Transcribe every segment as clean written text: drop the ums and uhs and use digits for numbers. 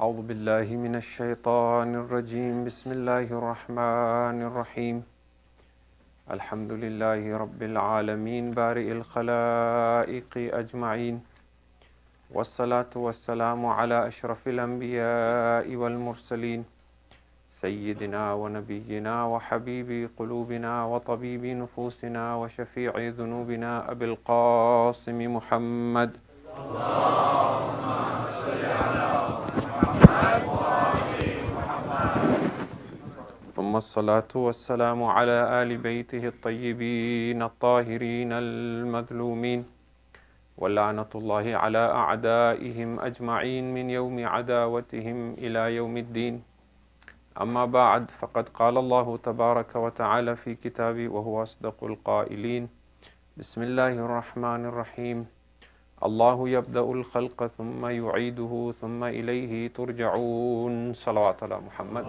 أعوذ بالله من الشيطان الرجيم بسم الله الرحمن الرحيم الحمد لله رب العالمين بارئ الخلائق أجمعين والصلاة والسلام على أشرف الأنبياء والمرسلين سيدنا ونبينا وحبيب قلوبنا وطبيب نفوسنا وشفيع ذنوبنا أبي القاسم محمد ثم الصلاة والسلام على آل بيته الطيبين الطاهرين المظلومين ولعنة الله على أعدائهم أجمعين من يوم عداوتهم إلى يوم الدين أما بعد فقد قال الله تبارك وتعالى في كتابه وهو أصدق القائلين بسم الله الرحمن الرحيم الله يبدأ الخلق ثم يعيده ثم إليه ترجعون صلوات على محمد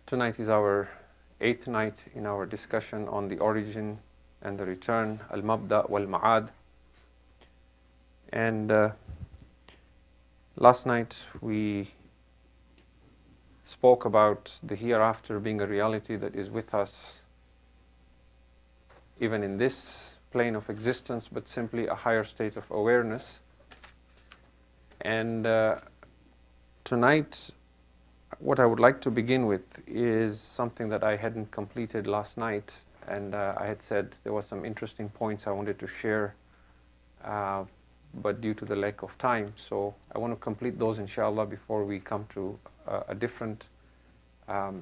Tonight is our 8th night in our discussion on the origin and the return, al-mabda wal-ma'ad. And last night we spoke about the hereafter being a reality that is with us even in this plane of existence, but simply a higher state of awareness. And tonight, what I would like to begin with is something that I hadn't completed last night, and I had said there were some interesting points I wanted to share, but due to the lack of time, so I want to complete those inshallah before we come to a different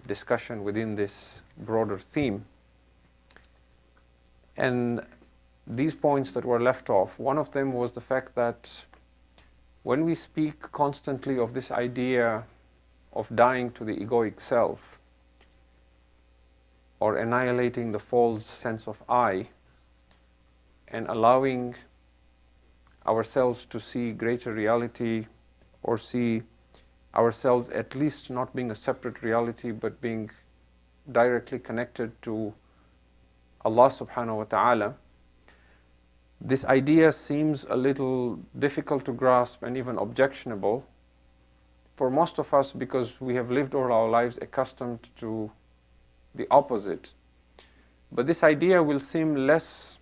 discussion within this broader theme. And these points that were left off, one of them was the fact that when we speak constantly of this idea of dying to the egoic self or annihilating the false sense of I and allowing ourselves to see greater reality or see ourselves at least not being a separate reality but being directly connected to Allah subhanahu wa ta'ala, this idea seems a little difficult to grasp and even objectionable for most of us because we have lived all our lives accustomed to the opposite. But this idea will seem less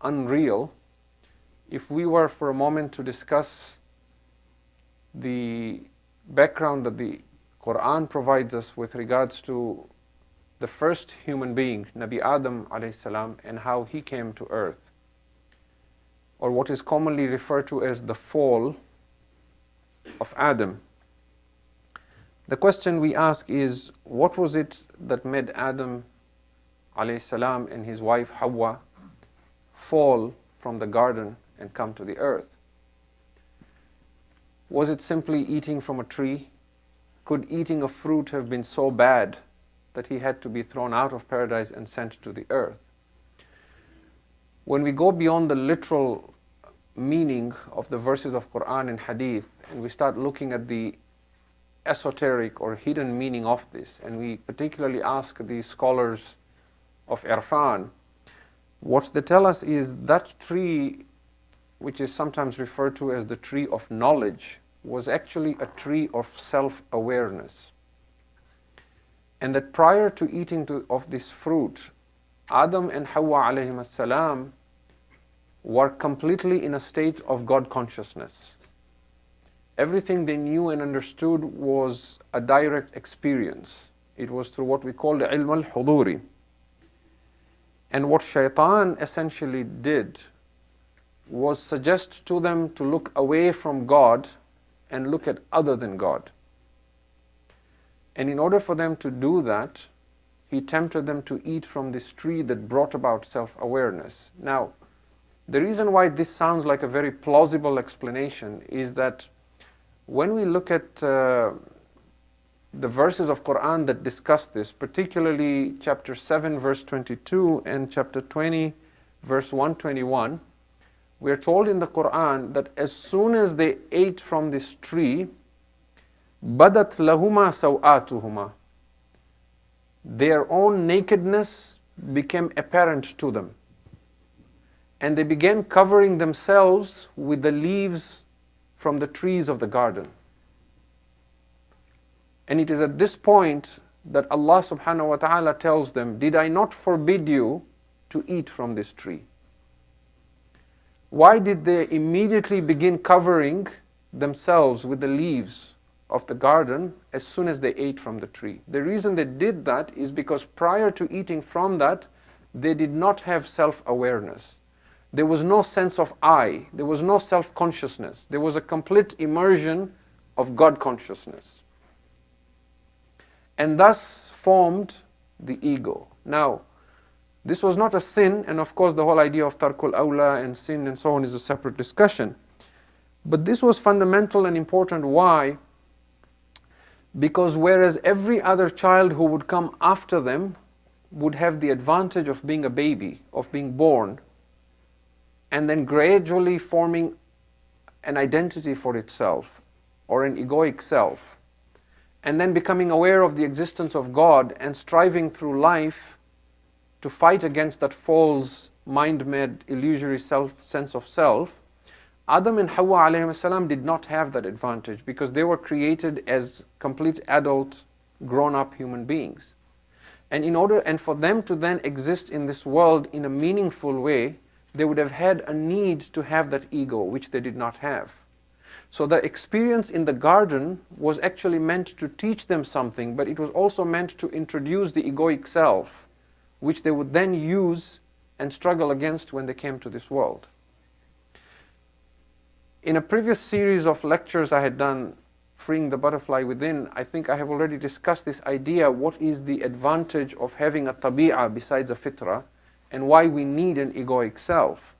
unreal if we were for a moment to discuss the background that the Quran provides us with regards to the first human being, Nabi Adam alayhi salam, and how he came to earth, or what is commonly referred to as the fall of Adam. The question we ask is, what was it that made Adam alayhi salam and his wife Hawa fall from the garden and come to the earth? Was it simply eating from a tree? Could eating a fruit have been so bad that he had to be thrown out of paradise and sent to the earth? When we go beyond the literal meaning of the verses of Quran and Hadith and we start looking at the esoteric or hidden meaning of this, and we particularly ask the scholars of Irfan, what they tell us is that tree, which is sometimes referred to as the tree of knowledge, was actually a tree of self-awareness. And that prior to eating of this fruit, Adam and Hawa alayhim salam were completely in a state of God consciousness. Everything they knew and understood was a direct experience. It was through what we call the ilm al-huduri. And what shaitan essentially did was suggest to them to look away from God and look at other than God. And in order for them to do that, he tempted them to eat from this tree that brought about self-awareness. Now, the reason why this sounds like a very plausible explanation is that when we look at the verses of Quran that discuss this, particularly chapter 7 verse 22 and chapter 20 verse 121, we are told in the Quran that as soon as they ate from this tree, badat lahuma sawatuhuma, their own nakedness became apparent to them. and they began covering themselves with the leaves from the trees of the garden. And it is at this point that Allah subhanahu wa ta'ala tells them, did I not forbid you to eat from this tree? Why did they immediately begin covering themselves with the leaves of the garden as soon as they ate from the tree? The reason they did that is because prior to eating from that, they did not have self-awareness. There was no sense of I. There was no self-consciousness. There was a complete immersion of God consciousness. And thus formed the ego. Now, this was not a sin, and of course the whole idea of tarkul awla and sin and so on is a separate discussion. But this was fundamental and important. Why? Because whereas every other child who would come after them would have the advantage of being a baby, of being born, and then gradually forming an identity for itself, or an egoic self, and then becoming aware of the existence of God and striving through life to fight against that false, mind-made, illusory sense of self, Adam and Hawa alayhi salam did not have that advantage because they were created as complete adult, grown-up human beings. And for them to then exist in this world in a meaningful way, they would have had a need to have that ego, which they did not have. So the experience in the garden was actually meant to teach them something, but it was also meant to introduce the egoic self, which they would then use and struggle against when they came to this world. In a previous series of lectures I had done, Freeing the Butterfly Within, I think I have already discussed this idea, what is the advantage of having a tabi'ah besides a fitrah, and why we need an egoic self.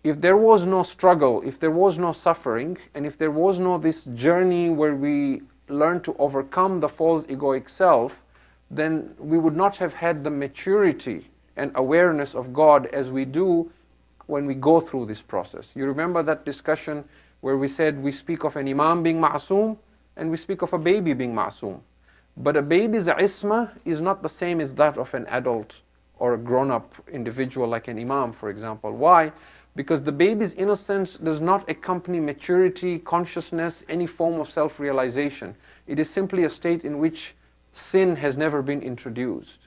If there was no struggle, if there was no suffering, and if there was no this journey where we learn to overcome the false egoic self, then we would not have had the maturity and awareness of God as we do when we go through this process. You remember that discussion where we said we speak of an imam being ma'soom and we speak of a baby being ma'soom. But a baby's isma is not the same as that of an adult or a grown-up individual like an imam, for example. Why? Because the baby's innocence does not accompany maturity, consciousness, any form of self-realization. It is simply a state in which sin has never been introduced.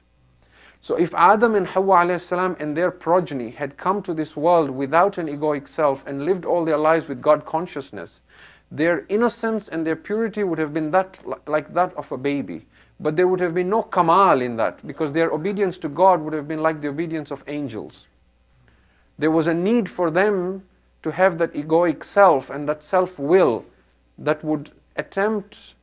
So if Adam and Hawa alayhi salam and their progeny had come to this world without an egoic self and lived all their lives with God consciousness, their innocence and their purity would have been like that of a baby. But there would have been no kamal in that, because their obedience to God would have been like the obedience of angels. There was a need for them to have that egoic self and that self-will that would attempt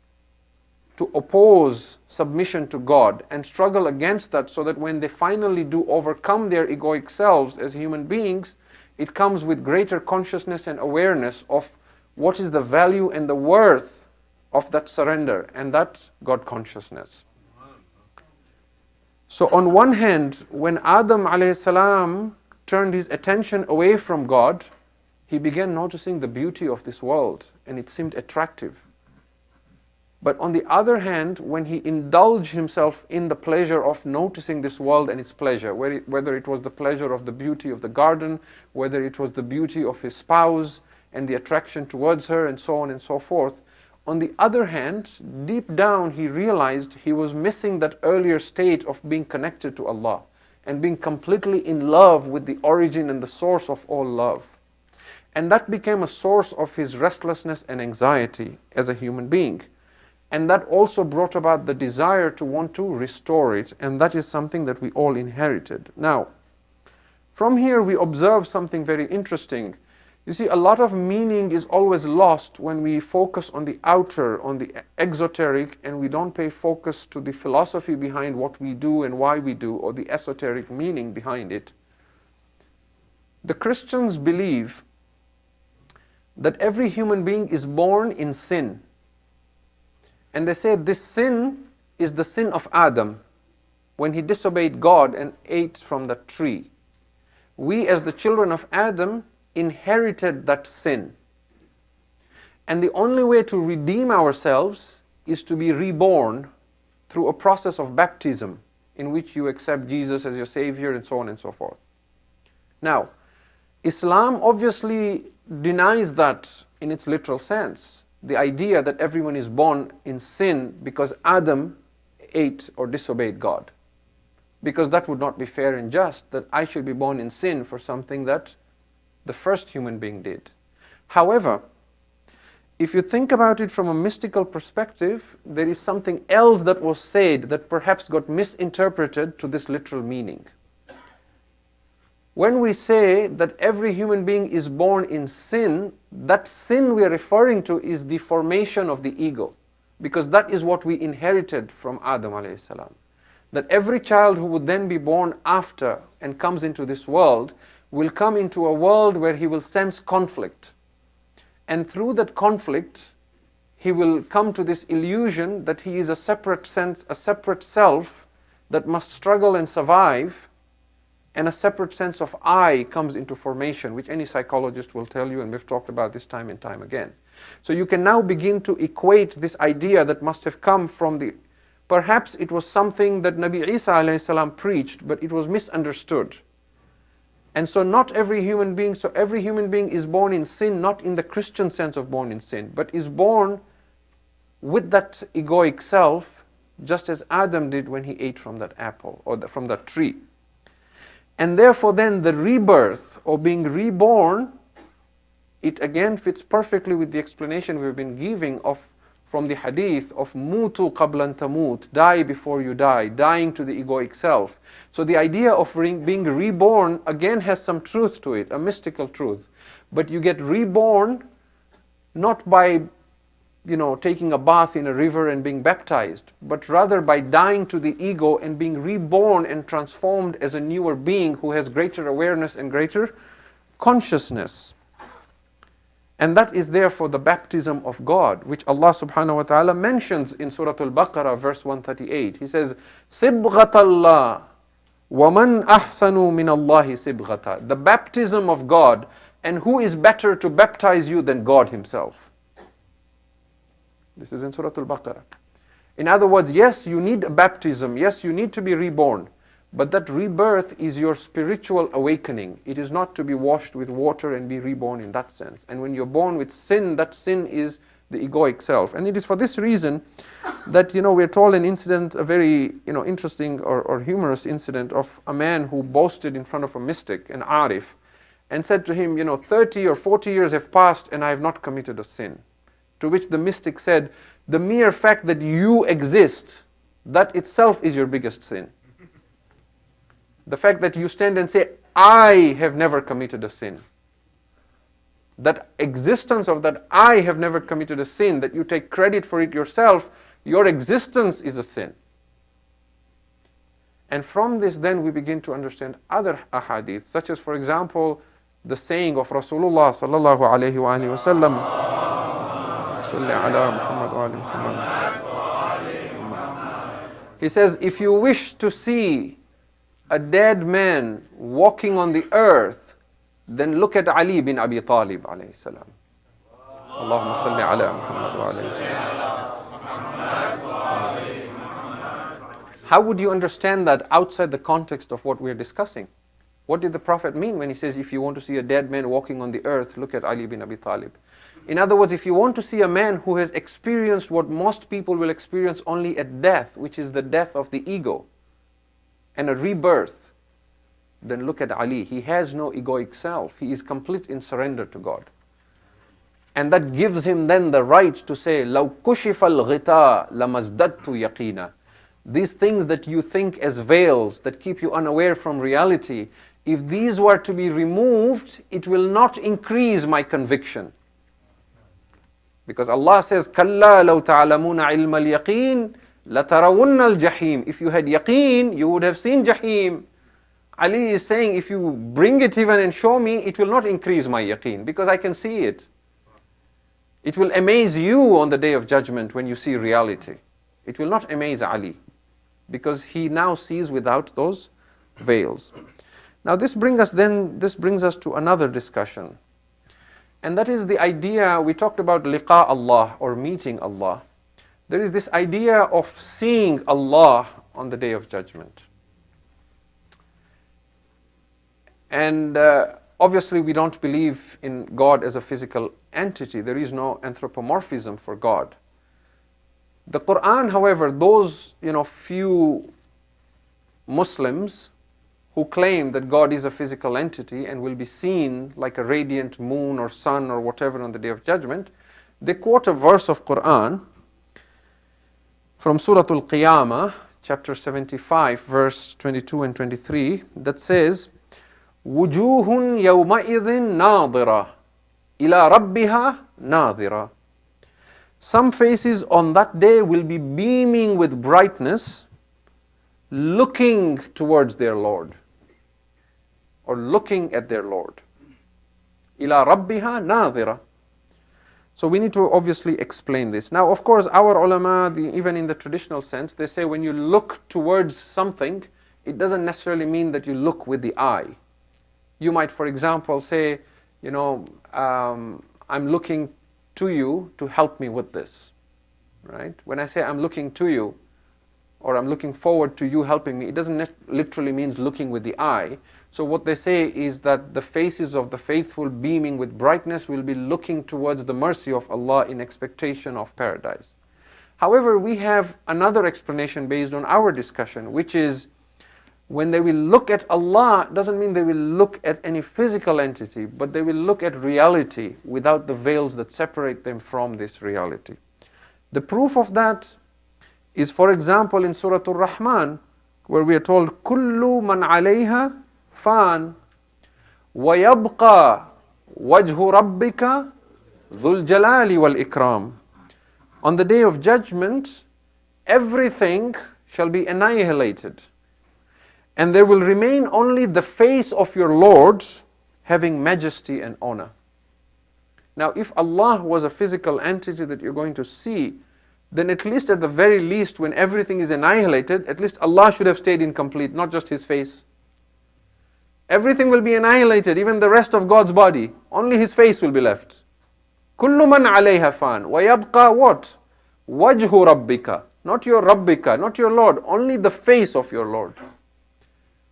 to oppose submission to God and struggle against that, so that when they finally do overcome their egoic selves as human beings, it comes with greater consciousness and awareness of what is the value and the worth of that surrender and that God consciousness. So on one hand, when Adam alayhi salam turned his attention away from God, he began noticing the beauty of this world and it seemed attractive. But on the other hand, when he indulged himself in the pleasure of noticing this world and its pleasure, whether it was the pleasure of the beauty of the garden, whether it was the beauty of his spouse and the attraction towards her and so on and so forth, on the other hand, deep down he realized he was missing that earlier state of being connected to Allah and being completely in love with the origin and the source of all love. And that became a source of his restlessness and anxiety as a human being. And that also brought about the desire to want to restore it, and that is something that we all inherited. Now, from here we observe something very interesting. You see, a lot of meaning is always lost when we focus on the outer, on the exoteric, and we don't pay focus to the philosophy behind what we do and why we do, or the esoteric meaning behind it. The Christians believe that every human being is born in sin. And they say this sin is the sin of Adam, when he disobeyed God and ate from the tree. We as the children of Adam inherited that sin. And the only way to redeem ourselves is to be reborn through a process of baptism in which you accept Jesus as your Savior and so on and so forth. Now, Islam obviously denies that in its literal sense. The idea that everyone is born in sin because Adam ate or disobeyed God. Because that would not be fair and just, that I should be born in sin for something that the first human being did. However, if you think about it from a mystical perspective, there is something else that was said that perhaps got misinterpreted to this literal meaning. When we say that every human being is born in sin, that sin we are referring to is the formation of the ego. Because that is what we inherited from Adam alayhi salam. That every child who would then be born after and comes into this world will come into a world where he will sense conflict. And through that conflict, he will come to this illusion that he is a separate sense, a separate self that must struggle and survive, and a separate sense of I comes into formation, which any psychologist will tell you, and we've talked about this time and time again. So you can now begin to equate this idea that must have come from the, perhaps it was something that Nabi Isa alayhi salam preached, but it was misunderstood. And so not every human being, so every human being is born in sin, not in the Christian sense of born in sin, but is born with that egoic self, just as Adam did when he ate from that apple, or from that tree. And therefore then the rebirth, or being reborn, it again fits perfectly with the explanation we've been giving from the hadith of mutu qablan tamut, die before you die, dying to the egoic self. So the idea of being reborn again has some truth to it, a mystical truth. But you get reborn not by taking a bath in a river and being baptized, but rather by dying to the ego and being reborn and transformed as a newer being who has greater awareness and greater consciousness. And that is therefore the baptism of God, which Allah subhanahu wa ta'ala mentions in Surah Al-Baqarah, verse 138. He says, Sibghat Allah, وَمَنْ أَحْسَنُ مِنَ اللَّهِ سِبْغَةً. The baptism of God, and who is better to baptize you than God Himself? This is in Surah Al-Baqarah. In other words, yes, you need a baptism. Yes, you need to be reborn. But that rebirth is your spiritual awakening. It is not to be washed with water and be reborn in that sense. And when you're born with sin, that sin is the egoic self. And it is for this reason that, we're told an incident, a very, interesting or humorous incident of a man who boasted in front of a mystic, an arif, and said to him, 30 or 40 years have passed and I have not committed a sin. To which the mystic said, the mere fact that you exist, that itself is your biggest sin. The fact that you stand and say, I have never committed a sin. That existence of that I have never committed a sin, that you take credit for it yourself, your existence is a sin. And from this then we begin to understand other ahadith, such as for example, the saying of Rasulullah sallallahu alayhi wa alihi wa sallam, he says, if you wish to see a dead man walking on the earth, then look at Ali bin Abi Talib alayhi salam. Allahumma salli ala Muhammad wa alayhi. How would you understand that outside the context of what we're discussing? What did the Prophet mean when he says, if you want to see a dead man walking on the earth, look at Ali bin Abi Talib? In other words, if you want to see a man who has experienced what most people will experience only at death, which is the death of the ego, and a rebirth, then look at Ali. He has no egoic self. He is complete in surrender to God. And that gives him then the right to say, لَوْ كُشِفَ الْغِطَاء لَمَزْدَدْتُ يَقِينًا. These things that you think as veils, that keep you unaware from reality, if these were to be removed, it will not increase my conviction. Because Allah says, كَلَّا لَوْ تَعْلَمُونَ عِلْمَ الْيَقِينِ لَتَرَوُنَّ الْجَحِيمِ. If you had yaqeen, you would have seen Jahim. Ali is saying, if you bring it even and show me, it will not increase my yaqeen, because I can see it. It will amaze you on the Day of Judgment when you see reality. It will not amaze Ali, because he now sees without those veils. Now this brings us to another discussion. And that is the idea, we talked about liqa Allah, or meeting Allah. There is this idea of seeing Allah on the Day of Judgment. And Obviously, we don't believe in God as a physical entity. There is no anthropomorphism for God. The Quran, however, those few Muslims who claim that God is a physical entity and will be seen like a radiant moon or sun or whatever on the Day of Judgment, they quote a verse of Quran from Surah Al-Qiyamah, chapter 75, verse 22 and 23, that says, وُجُوهٌ يَوْمَئِذٍ نَاظِرَةٌ إِلَىٰ رَبِّهَا نَاظِرَةٌ. Some faces on that day will be beaming with brightness, looking towards their Lord, or looking at their Lord. إِلَىٰ رَبِّهَا نَاظِرَةٌ. So we need to obviously explain this. Now, of course, our ulama, even in the traditional sense, they say when you look towards something, it doesn't necessarily mean that you look with the eye. You might, for example, say, I'm looking to you to help me with this, right? When I say I'm looking to you, or I'm looking forward to you helping me, it doesn't literally mean looking with the eye. So what they say is that the faces of the faithful beaming with brightness will be looking towards the mercy of Allah in expectation of paradise. However, we have another explanation based on our discussion, which is when they will look at Allah, doesn't mean they will look at any physical entity, but they will look at reality without the veils that separate them from this reality. The proof of that is, for example, in Surah Ar-Rahman, where we are told, كُلُّ مَنْ عَلَيْهَا فَانٍ وَيَبْقَى وَجْهُ رَبِّكَ ذُو الْجَلَالِ وَالْإِكْرَامِ. On the Day of Judgment, everything shall be annihilated, and there will remain only the face of your Lord, having majesty and honor. Now, if Allah was a physical entity that you're going to see, then at least at the very least, when everything is annihilated, at least Allah should have stayed incomplete, not just His face. Everything will be annihilated, even the rest of God's body. Only His face will be left. كُلُّ مَنْ عَلَيْهَا فَانٍ وَيَبْقَى what? وَجْهُ رَبِّكَ. Not your Rabbika, not your Lord, only the face of your Lord.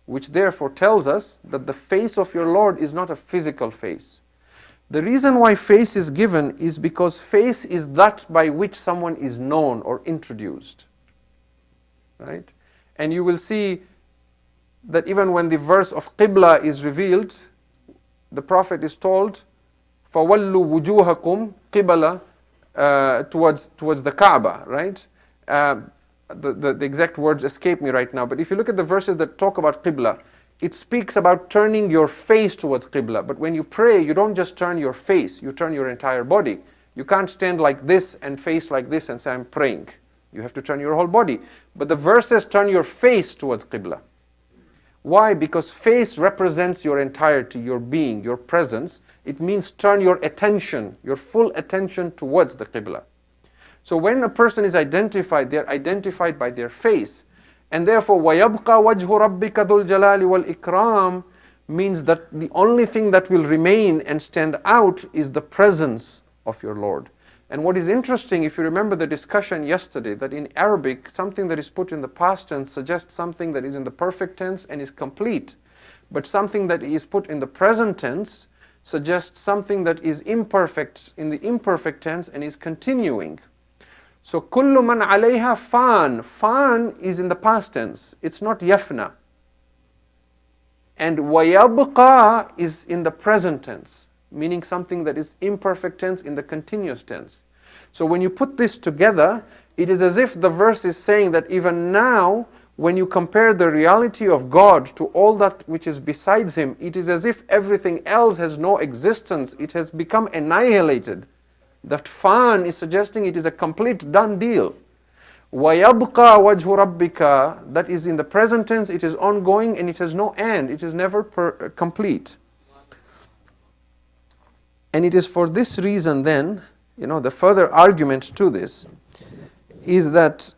Which therefore tells us that the face of your Lord is not a physical face. The reason why face is given is because face is that by which someone is known or introduced. Right? And you will see that even when the verse of Qibla is revealed, the Prophet is told, فَوَلُّوا وُجُوهَكُمْ قِبَلَ towards the Kaaba, right? The exact words escape me right now, but if you look at the verses that talk about Qibla, it speaks about turning your face towards Qibla. But when you pray, you don't just turn your face, you turn your entire body. You can't stand like this and face like this and say, I'm praying. You have to turn your whole body. But the verse says, turn your face towards Qibla. Why? Because face represents your entirety, your being, your presence. It means turn your attention, your full attention towards the Qibla. So when a person is identified, they are identified by their face. And therefore, وَيَبْقَى وَجْهُ رَبِّكَ ذُو الْجَلَالِ وَالْإِكْرَامِ means that the only thing that will remain and stand out is the presence of your Lord. And what is interesting, if you remember the discussion yesterday, that in Arabic, something that is put in the past tense suggests something that is in the perfect tense and is complete. But something that is put in the present tense suggests something that is imperfect in the imperfect tense and is continuing. So, كُلُّ مَنْ عَلَيْهَا فَانٍ. Fan is in the past tense. It's not yafna. And وَيَبْقَى is in the present tense, meaning something that is imperfect tense in the continuous tense. So when you put this together, it is as if the verse is saying that even now, when you compare the reality of God to all that which is besides Him, it is as if everything else has no existence. It has become annihilated. That fan is suggesting it is a complete done deal. وَيَبْقَى وَجْهُ رَبِّكَ, that is in the present tense, it is ongoing and it has no end. It is never complete. And it is for this reason then, the further argument to this is that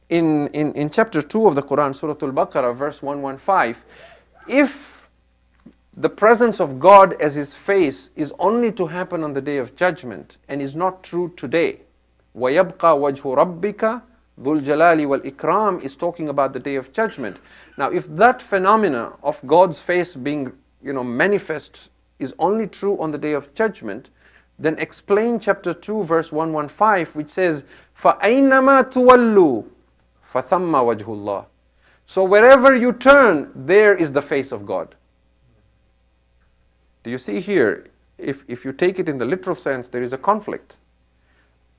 in chapter 2 of the Quran, Surah Al-Baqarah, verse 115, if the presence of God as His face is only to happen on the Day of Judgment and is not true today, وَيَبْقَى وَجْهُ رَبِّكَ ذُو الْجَلَالِ وَالْإِكْرَامِ is talking about the Day of Judgment. Now, if that phenomena of God's face being manifest is only true on the Day of Judgment, then explain chapter 2 verse 115, which says, فَأَيْنَمَا تُوَلُّوا فَثَمَّ وَجْهُ اللَّهِ. So wherever you turn, there is the face of God. Do you see here, if you take it in the literal sense, there is a conflict.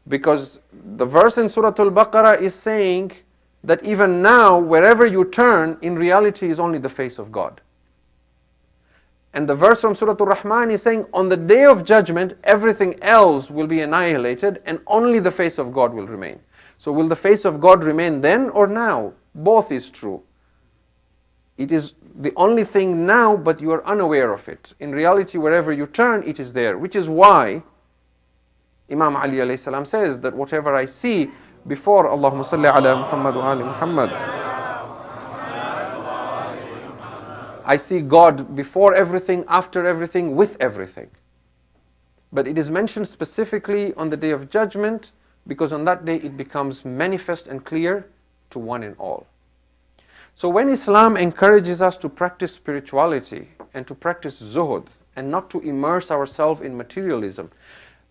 Because the verse in Surah Al-Baqarah is saying that even now, wherever you turn, in reality is only the face of God. And the verse from Surah Al-Rahman is saying, on the Day of Judgment, everything else will be annihilated and only the face of God will remain. So will the face of God remain then or now? Both is true. It is the only thing now, but you are unaware of it. In reality, wherever you turn, it is there. Which is why Imam Ali alayhi salam says that whatever I see before, Allahumma salli ala Muhammad wa ali Muhammad, I see God before everything, after everything, with everything. But it is mentioned specifically on the Day of Judgment, because on that day it becomes manifest and clear to one and all. So when Islam encourages us to practice spirituality and to practice zuhud and not to immerse ourselves in materialism,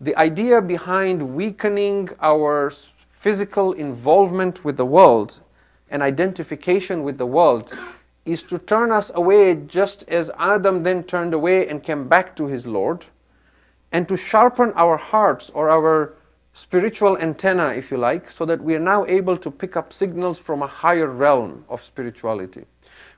the idea behind weakening our physical involvement with the world and identification with the world is to turn us away, just as Adam then turned away and came back to his Lord, and to sharpen our hearts or our spiritual antenna, if you like, so that we are now able to pick up signals from a higher realm of spirituality.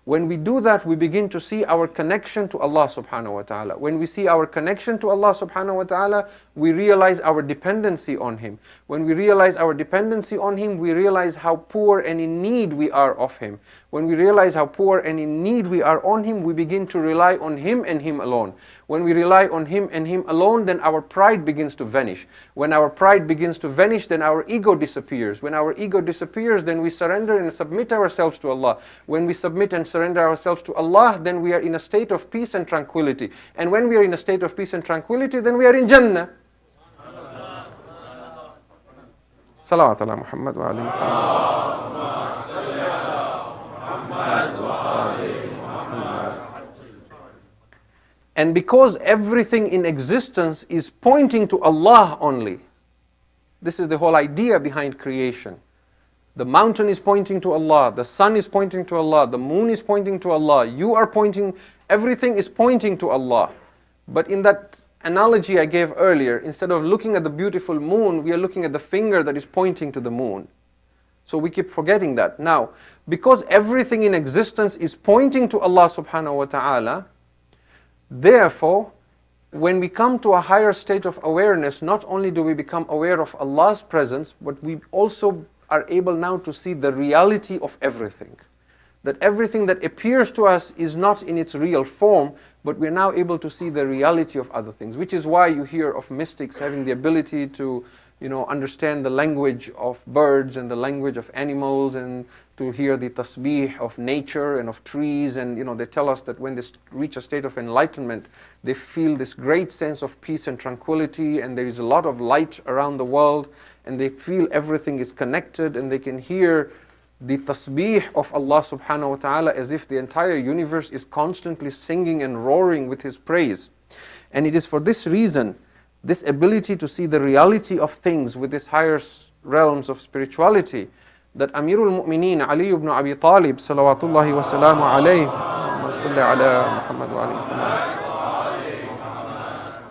When we do that, we begin to see our connection to Allah subhanahu wa ta'ala. When we see our connection to Allah subhanahu wa ta'ala, we realize our dependency on Him. When we realize our dependency on Him, we realize how poor and in need we are of Him. When we realize how poor and in need we are on Him, we begin to rely on Him and Him alone. When we rely on Him and Him alone, then our pride begins to vanish. When our pride begins to vanish, then our ego disappears. When our ego disappears, then we surrender and submit ourselves to Allah. When we submit and surrender ourselves to Allah, then we are in a state of peace and tranquility. And when we are in a state of peace and tranquility, then we are in Jannah. Salawat ala Muhammad wa ali Muhammad. And because everything in existence is pointing to Allah only, this is the whole idea behind creation. The mountain is pointing to Allah, the sun is pointing to Allah, the moon is pointing to Allah, you are pointing, everything is pointing to Allah. But in that analogy I gave earlier, instead of looking at the beautiful moon, we are looking at the finger that is pointing to the moon. So we keep forgetting that. Now, because everything in existence is pointing to Allah subhanahu wa ta'ala, therefore, when we come to a higher state of awareness, not only do we become aware of Allah's presence, but we also are able now to see the reality of everything. That everything that appears to us is not in its real form, but we are now able to see the reality of other things, which is why you hear of mystics having the ability to, understand the language of birds and the language of animals, and to hear the tasbih of nature and of trees. And they tell us that when they reach a state of enlightenment, they feel this great sense of peace and tranquility, and there is a lot of light around the world, and they feel everything is connected, and they can hear the tasbih of Allah subhanahu wa ta'ala as if the entire universe is constantly singing and roaring with His praise. And it is for this reason, this ability to see the reality of things with these higher realms of spirituality, that Amirul Mu'mineen Ali ibn Abi Talib salawatullahi wa salamu alayhi,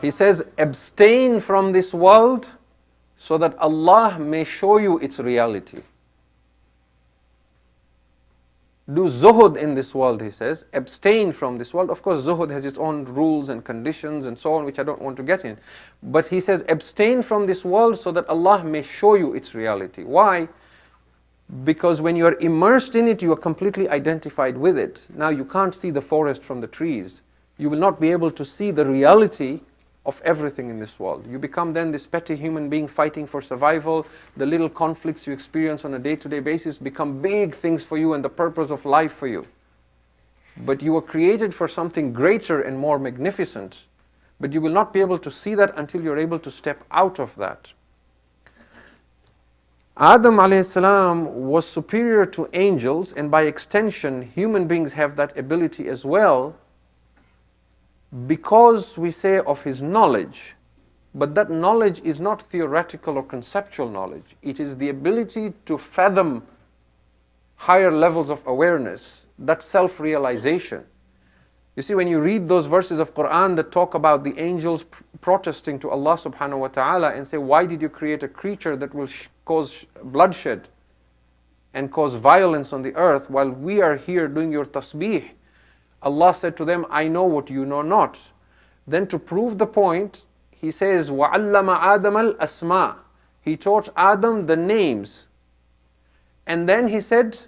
he says, abstain from this world so that Allah may show you its reality. Do zuhud in this world, he says. Abstain from this world. Of course, zuhud has its own rules and conditions and so on, which I don't want to get in. But he says, abstain from this world so that Allah may show you its reality. Why? Because when you are immersed in it, you are completely identified with it. Now you can't see the forest from the trees. You will not be able to see the reality of everything in this world. You become then this petty human being fighting for survival. The little conflicts you experience on a day-to-day basis become big things for you and the purpose of life for you. But you were created for something greater and more magnificent. But you will not be able to see that until you're able to step out of that. Adam alayhi salam was superior to angels, and by extension, human beings have that ability as well. because we say of his knowledge, but that knowledge is not theoretical or conceptual knowledge. It is the ability to fathom higher levels of awareness, that self-realization. You see, when you read those verses of Quran that talk about the angels protesting to Allah subhanahu wa ta'ala and say, why did you create a creature that will cause bloodshed and cause violence on the earth while we are here doing your tasbih? Allah said to them, I know what you know not. Then to prove the point, he says, وَعَلَّمَ آدَمَ الْأَسْمَاءِ. He taught Adam the names. And then he said,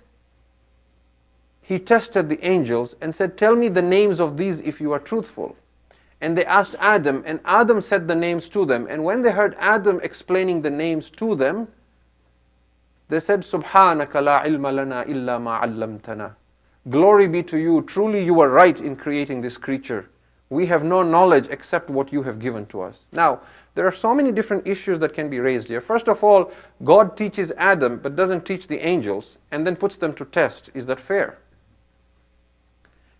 he tested the angels and said, tell me the names of these if you are truthful. And they asked Adam, and Adam said the names to them. And when they heard Adam explaining the names to them, they said, Subhanaka la ilma lana illa ma 'allamtana. Glory be to you, truly you are right in creating this creature. We have no knowledge except what you have given to us. Now, there are so many different issues that can be raised here. First of all, God teaches Adam but doesn't teach the angels and then puts them to test. Is that fair?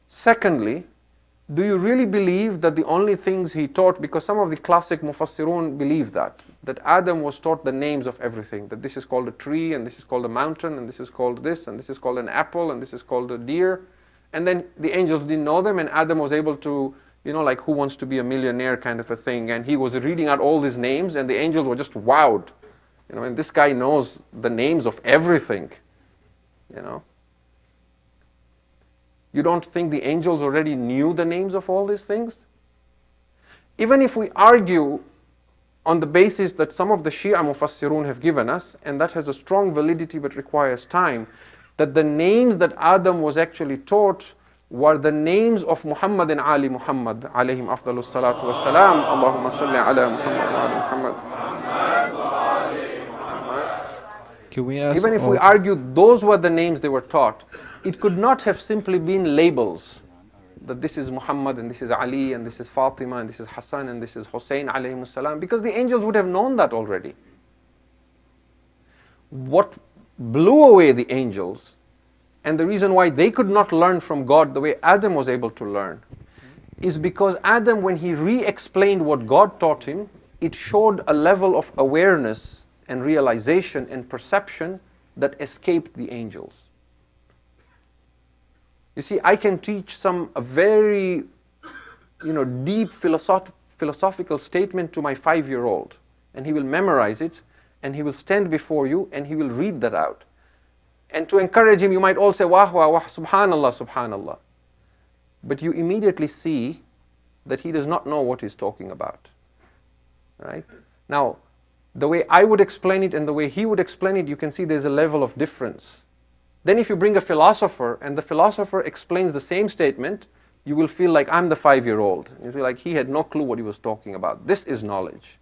Secondly, do you really believe that the only things he taught, because some of the classic mufassirun believe that Adam was taught the names of everything, that this is called a tree, and this is called a mountain, and this is called this, and this is called an apple, and this is called a deer, and then the angels didn't know them, and Adam was able to, like Who Wants to Be a Millionaire kind of a thing, and he was reading out all these names, and the angels were just wowed, and this guy knows the names of everything, You don't think the angels already knew the names of all these things? Even if we argue on the basis that some of the Shia Mufassirun have given us, and that has a strong validity but requires time, that the names that Adam was actually taught were the names of Muhammad and Ali Muhammad, alayhim afdalus salatu wassalam, Allahumma salli ala Muhammad wa ali Muhammad. Can we ask Even if we argue those were the names they were taught, it could not have simply been labels, that this is Muhammad and this is Ali and this is Fatima and this is Hassan and this is Hussein alayhim salam, because the angels would have known that already. What blew away the angels, and the reason why they could not learn from God the way Adam was able to learn, is because Adam, when he re-explained what God taught him, it showed a level of awareness and realization and perception that escaped the angels. You see, I can teach a very, deep philosophical statement to my 5-year-old, and he will memorize it, and he will stand before you, and he will read that out. And to encourage him, you might all say, wah, wah, wah, subhanallah, subhanallah. But you immediately see that he does not know what he's talking about. Right? Now, the way I would explain it and the way he would explain it, you can see there's a level of difference. Then if you bring a philosopher and the philosopher explains the same statement, you will feel like I'm the 5-year-old. You feel like he had no clue what he was talking about. This is knowledge.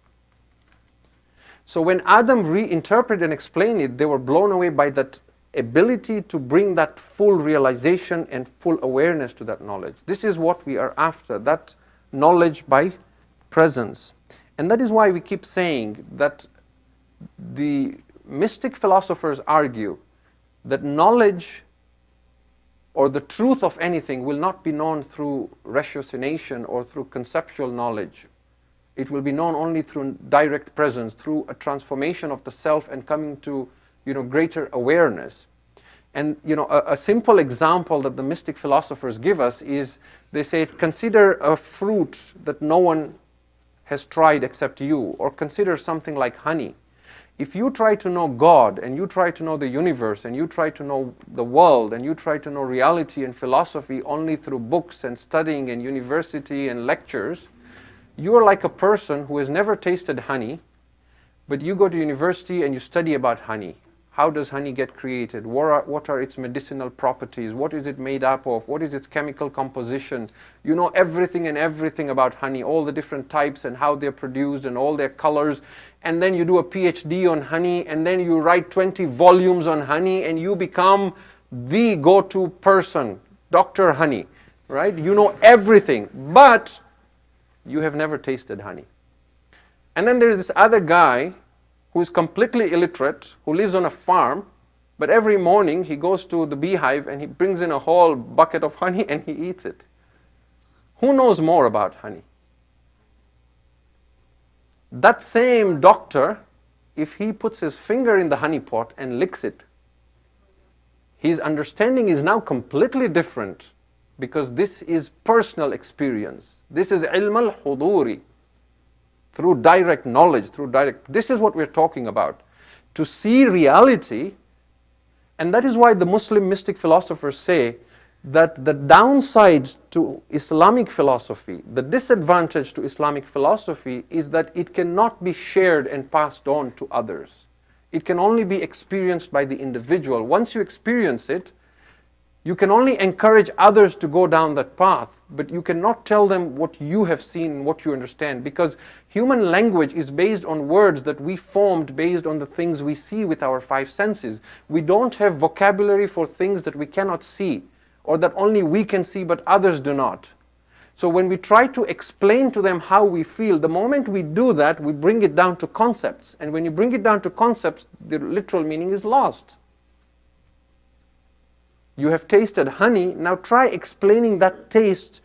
So when Adam reinterpreted and explained it, they were blown away by that ability to bring that full realization and full awareness to that knowledge. This is what we are after, that knowledge by presence. And that is why we keep saying that the mystic philosophers argue that knowledge or the truth of anything will not be known through ratiocination or through conceptual knowledge. It will be known only through direct presence, through a transformation of the self and coming to, greater awareness. And, a simple example that the mystic philosophers give us is, they say, consider a fruit that no one has tried except you, or consider something like honey. If you try to know God, and you try to know the universe, and you try to know the world, and you try to know reality and philosophy only through books and studying and university and lectures, you are like a person who has never tasted honey, but you go to university and you study about honey. How does honey get created? What are its medicinal properties? What is it made up of? What is its chemical composition? You know everything about honey, all the different types and how they're produced and all their colors. And then you do a PhD on honey, and then you write 20 volumes on honey, and you become the go-to person, Dr. Honey, right? You know everything, but you have never tasted honey. And then there's this other guy who is completely illiterate, who lives on a farm, but every morning he goes to the beehive and he brings in a whole bucket of honey and he eats it. Who knows more about honey? That same doctor, if he puts his finger in the honey pot and licks it, his understanding is now completely different, because this is personal experience. This is ilm al-huduri, through direct knowledge, this is what we're talking about. To see reality, and that is why the Muslim mystic philosophers say that the downside to Islamic philosophy, the disadvantage to Islamic philosophy, is that it cannot be shared and passed on to others. It can only be experienced by the individual. Once you experience it, you can only encourage others to go down that path, but you cannot tell them what you have seen and what you understand, because human language is based on words that we formed based on the things we see with our five senses. We don't have vocabulary for things that we cannot see, or that only we can see but others do not. So when we try to explain to them how we feel, the moment we do that, we bring it down to concepts. And when you bring it down to concepts, the literal meaning is lost. You have tasted honey, now try explaining that taste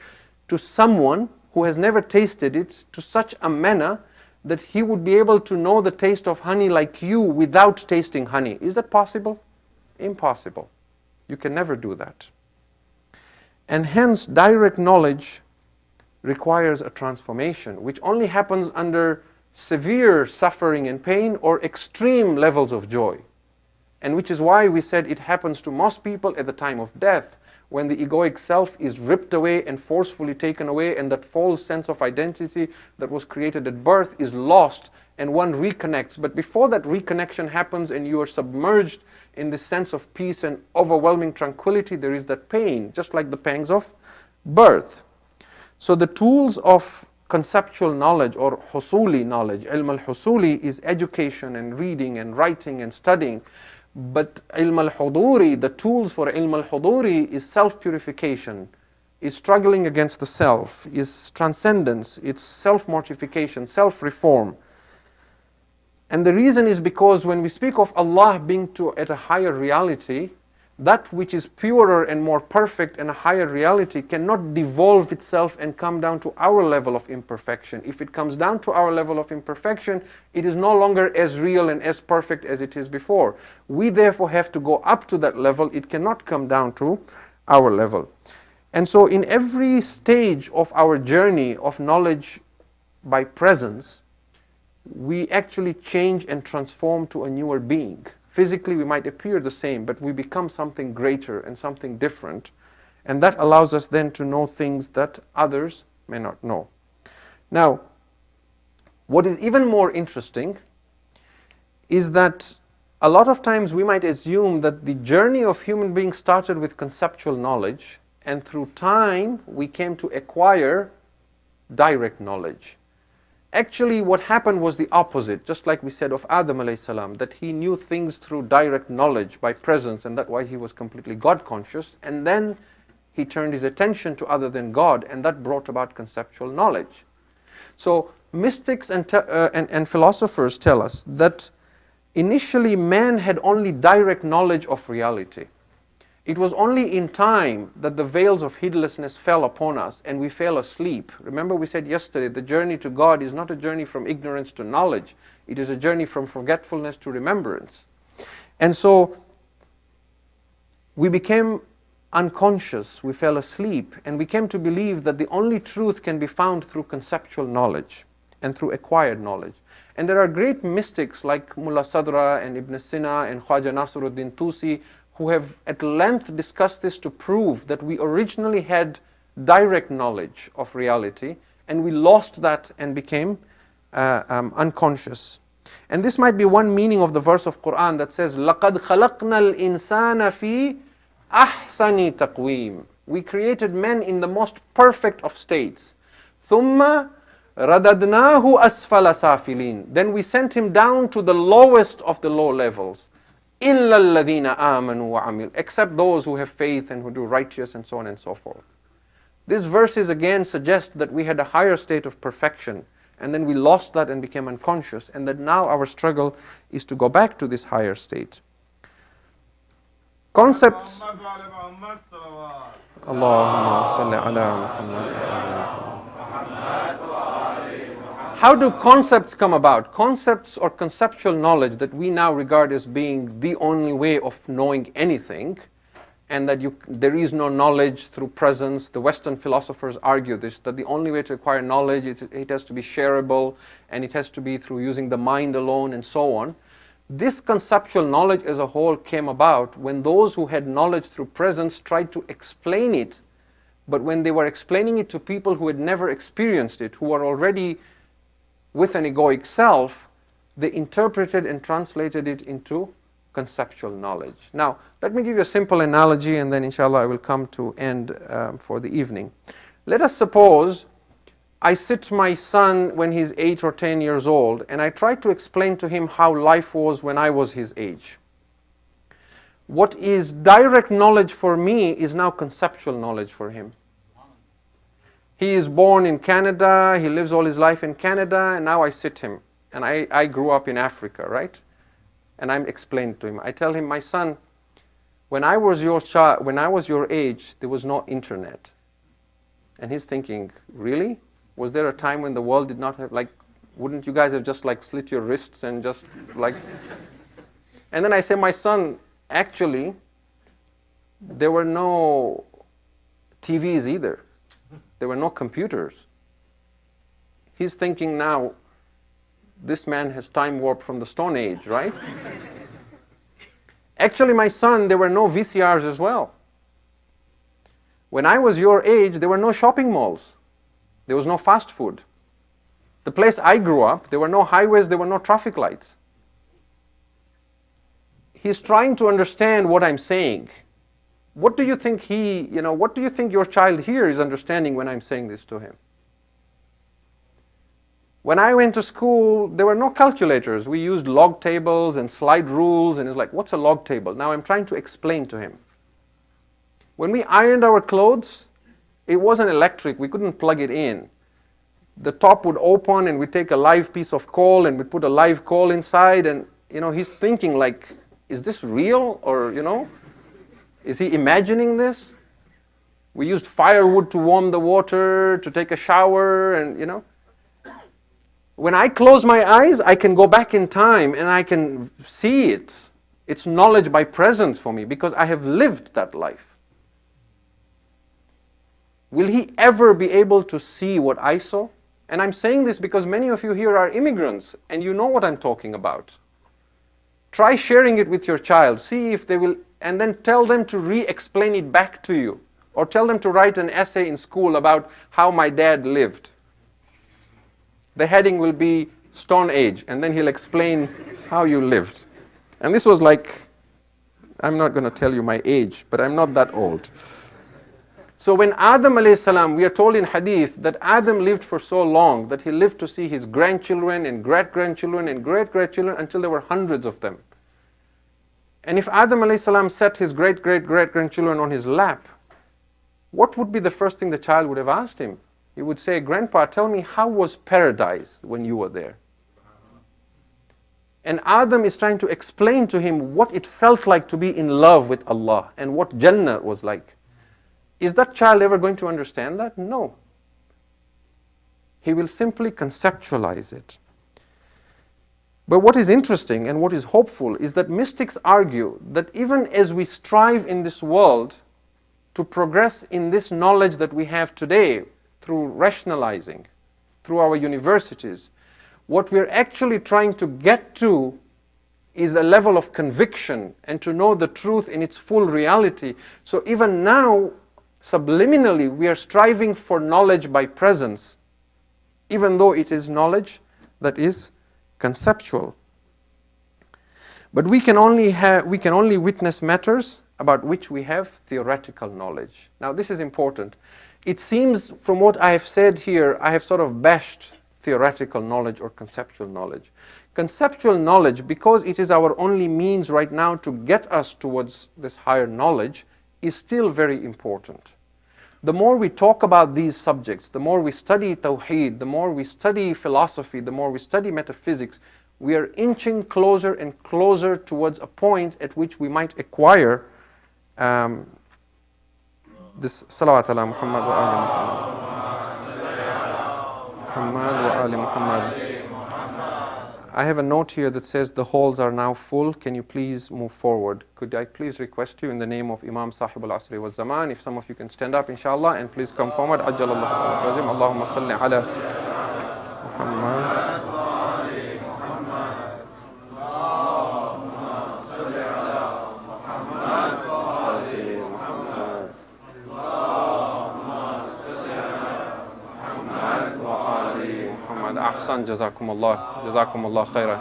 to someone who has never tasted it to such a manner that he would be able to know the taste of honey like you without tasting honey. Is that possible? Impossible. You can never do that. And hence, direct knowledge requires a transformation, which only happens under severe suffering and pain or extreme levels of joy. And which is why we said it happens to most people at the time of death, when the egoic self is ripped away and forcefully taken away, and that false sense of identity that was created at birth is lost, and one reconnects. But before that reconnection happens and you are submerged in this sense of peace and overwhelming tranquility, there is that pain, just like the pangs of birth. So the tools of conceptual knowledge or husuli knowledge, ilm al-husuli, is education and reading and writing and studying. But ilm al-huduri, the tools for ilm al-huduri, is self-purification, is struggling against the self, is transcendence, it's self-mortification, self-reform. And the reason is because when we speak of Allah being at a higher reality, that which is purer and more perfect and a higher reality cannot devolve itself and come down to our level of imperfection. If it comes down to our level of imperfection, it is no longer as real and as perfect as it is before. We therefore have to go up to that level. It cannot come down to our level. And so in every stage of our journey of knowledge by presence, we actually change and transform to a newer being. Physically, we might appear the same, but we become something greater and something different. And that allows us then to know things that others may not know. Now, what is even more interesting is that a lot of times we might assume that the journey of human beings started with conceptual knowledge, and through time we came to acquire direct knowledge. Actually, what happened was the opposite, just like we said of Adam alayhi salam, that he knew things through direct knowledge by presence, and that's why he was completely God conscious, and then he turned his attention to other than God, and that brought about conceptual knowledge. So mystics and philosophers tell us that initially man had only direct knowledge of reality. It was only in time that the veils of heedlessness fell upon us and we fell asleep. Remember we said yesterday, the journey to God is not a journey from ignorance to knowledge. It is a journey from forgetfulness to remembrance. And so we became unconscious, we fell asleep, and we came to believe that the only truth can be found through conceptual knowledge and through acquired knowledge. And there are great mystics like Mullah Sadra and Ibn Sina and Khwaja Nasruddin Tusi who have at length discussed this to prove that we originally had direct knowledge of reality and we lost that and became unconscious. And this might be one meaning of the verse of Quran that says, لَقَدْ خَلَقْنَا الْإِنسَانَ فِي أَحْسَنِ تَقْوِيمٍ. We created man in the most perfect of states. ثُمَّ رَدَدْنَاهُ أَسْفَلَ سَافِلِينَ. Then we sent him down to the lowest of the low levels. إِلَّا الَّذِينَ آمَنُوا وَعَمِلُوا. Except those who have faith and who do righteous and so on and so forth. These verses again suggest that we had a higher state of perfection and then we lost that and became unconscious, and that now our struggle is to go back to this higher state. Concepts. Allahumma salli ala Muhammad. How do concepts come about? Concepts or conceptual knowledge that we now regard as being the only way of knowing anything, and that there is no knowledge through presence. The Western philosophers argue this, that the only way to acquire knowledge, it has to be shareable, and it has to be through using the mind alone, and so on. This conceptual knowledge as a whole came about when those who had knowledge through presence tried to explain it, but when they were explaining it to people who had never experienced it, who were already with an egoic self, they interpreted and translated it into conceptual knowledge. Now, let me give you a simple analogy, and then inshallah I will come to end for the evening. Let us suppose I sit my son when he's 8 or 10 years old, and I try to explain to him how life was when I was his age. What is direct knowledge for me is now conceptual knowledge for him. He is born in Canada, he lives all his life in Canada, and now I sit him. And I grew up in Africa, right? And I'm explaining to him. I tell him, my son, when I was your age, there was no internet. And he's thinking, really? Was there a time when the world did not have, wouldn't you guys have just slit your wrists and just And then I say, my son, actually, there were no TVs either. There were no computers. He's thinking now, this man has time warped from the Stone Age, right? Actually, my son, there were no VCRs as well. When I was your age, there were no shopping malls. There was no fast food. The place I grew up, there were no highways, there were no traffic lights. He's trying to understand what I'm saying. What do you think what do you think your child here is understanding when I'm saying this to him? When I went to school, there were no calculators. We used log tables and slide rules, and it's like, what's a log table? Now I'm trying to explain to him. When we ironed our clothes, it wasn't electric. We couldn't plug it in. The top would open, and we'd take a live piece of coal, and we'd put a live coal inside, and he's thinking is this real? Or, is he imagining this? We used firewood to warm the water, to take a shower, and When I close my eyes, I can go back in time and I can see it. It's knowledge by presence for me because I have lived that life. Will he ever be able to see what I saw? And I'm saying this because many of you here are immigrants and you know what I'm talking about. Try sharing it with your child. See if they will, and then tell them to re-explain it back to you. Or tell them to write an essay in school about how my dad lived. The heading will be Stone Age, and then he'll explain how you lived. And this was I'm not going to tell you my age, but I'm not that old. So when Adam alayhi salam, we are told in Hadith that Adam lived for so long that he lived to see his grandchildren and great-grandchildren and great-grandchildren until there were hundreds of them. And if Adam alayhi salam set his great-great-great-grandchildren on his lap, what would be the first thing the child would have asked him? He would say, Grandpa, tell me, how was paradise when you were there? And Adam is trying to explain to him what it felt like to be in love with Allah and what Jannah was like. Is that child ever going to understand that? No. He will simply conceptualize it. But what is interesting and what is hopeful is that mystics argue that even as we strive in this world to progress in this knowledge that we have today, through rationalizing, through our universities, what we're actually trying to get to is a level of conviction and to know the truth in its full reality. So even now, subliminally, we are striving for knowledge by presence, even though it is knowledge that is conceptual. But we can only witness matters about which we have theoretical knowledge. Now this is important. It seems from what I have said here, I have sort of bashed theoretical knowledge or conceptual knowledge. Conceptual knowledge, because it is our only means right now to get us towards this higher knowledge, is still very important. The more we talk about these subjects, the more we study Tawheed, the more we study philosophy, the more we study metaphysics, we are inching closer and closer towards a point at which we might acquire this salawat ala Muhammad wa ali Muhammad. Muhammad wa ali Muhammad. I have a note here that says the halls are now full. Can you please move forward? Could I please request you in the name of Imam Sahib al-Asri wa Zaman, if some of you can stand up inshallah and please come forward. Ajjalallahu ta'ala. Allahumma salli ala Muhammad. Ahsan, jazakumullah, jazakumullah khairan.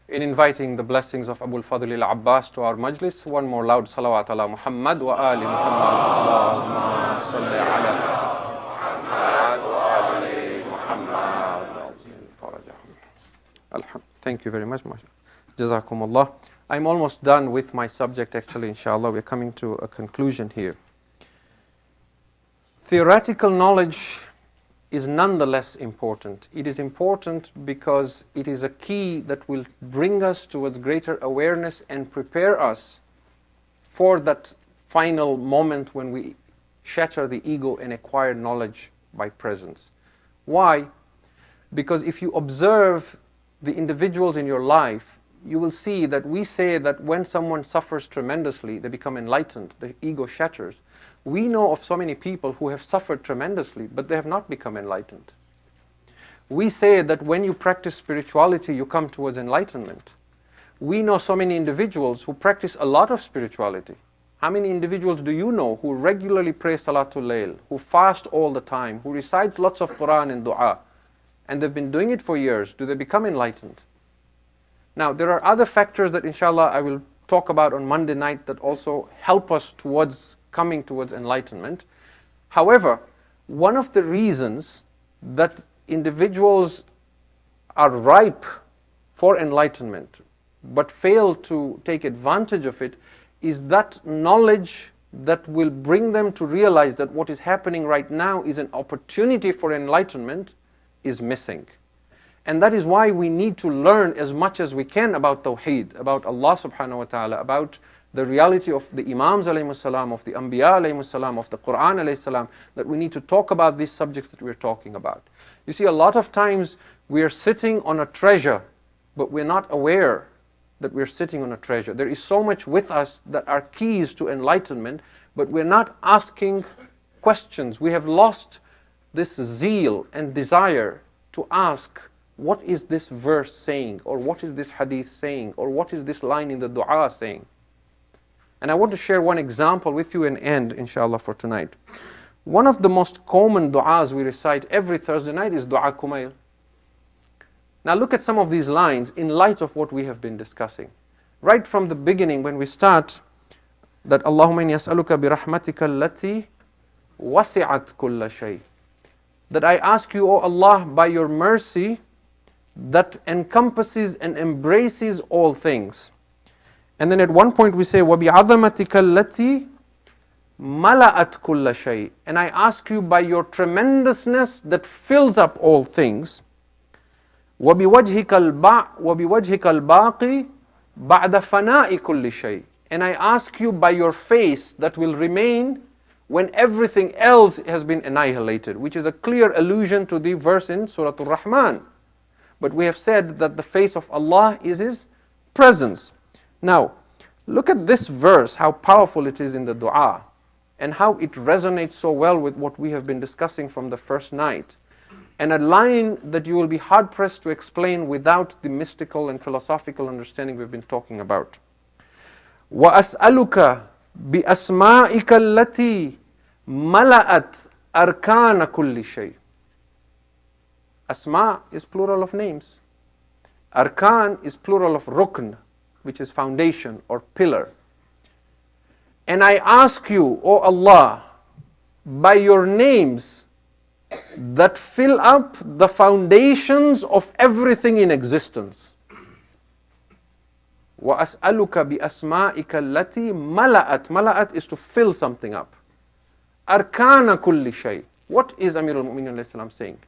In inviting the blessings of Abul Fadl al-Abbas to our majlis, one more loud salawat ala Muhammad wa ali Muhammad. Allahumma salli ala Muhammad wa ali Muhammad. Thank you very much, Jazakumullah. I'm almost done with my subject actually, inshallah. We're coming to a conclusion here. Theoretical knowledge is nonetheless important. It is important because it is a key that will bring us towards greater awareness and prepare us for that final moment when we shatter the ego and acquire knowledge by presence. Why? Because if you observe the individuals in your life, you will see that we say that when someone suffers tremendously, they become enlightened, the ego shatters. We know of so many people who have suffered tremendously, but they have not become enlightened. We say that when you practice spirituality, you come towards enlightenment. We know so many individuals who practice a lot of spirituality. How many individuals do you know who regularly pray Salatul Layl, who fast all the time, who recite lots of Quran and Dua, and they've been doing it for years? Do they become enlightened? Now, there are other factors that inshallah I will talk about on Monday night that also help us towards coming towards enlightenment. However, one of the reasons that individuals are ripe for enlightenment but fail to take advantage of it is that knowledge that will bring them to realize that what is happening right now is an opportunity for enlightenment is missing. And that is why we need to learn as much as we can about Tawheed, about Allah subhanahu wa ta'ala, about the reality of the Imams alayhi salam, of the Anbiya alayhi salam, of the Quran alayhi salam, that we need to talk about these subjects that we're talking about. You see, a lot of times we are sitting on a treasure, but we're not aware that we're sitting on a treasure. There is so much with us that are keys to enlightenment, but we're not asking questions. We have lost this zeal and desire to ask, what is this verse saying? Or what is this hadith saying? Or what is this line in the dua saying? And I want to share one example with you and end, inshallah, for tonight. One of the most common du'as we recite every Thursday night is Du'a Kumail. Now look at some of these lines in light of what we have been discussing. Right from the beginning when we start, that Allahumma inni as'aluka bi rahmatika allati wasi'at kulla shay. That I ask you, O Allah, by your mercy that encompasses and embraces all things. And then at one point we say, وَبِعَظَمَتِكَ الَّتِي مَلَأَتْ كُلَّ شَيْءٍ. And I ask you by your tremendousness that fills up all things. وَبِوَجْهِكَ الْبَاقِ بَعْدَ فَنَاءِ كُلِّ شَيْءٍ. And I ask you by your face that will remain when everything else has been annihilated, which is a clear allusion to the verse in Surah Al-Rahman. But we have said that the face of Allah is His presence. Now, look at this verse, how powerful it is in the dua, and how it resonates so well with what we have been discussing from the first night. And a line that you will be hard-pressed to explain without the mystical and philosophical understanding we've been talking about. وَأَسْأَلُكَ بِأَسْمَائِكَ الَّتِي مَلَأَتْ أركان كل شيء. Asma is plural of names. Arkan is plural of rukn, which is foundation or pillar. And I ask you, O Allah, by your names that fill up the foundations of everything in existence. وَأَسْأَلُكَ بِأَسْمَائِكَ الَّتِي مَلَأَتْ. Mala'at is to fill something up. Arkana kulli shay. What is Amir al-Mu'minin saying?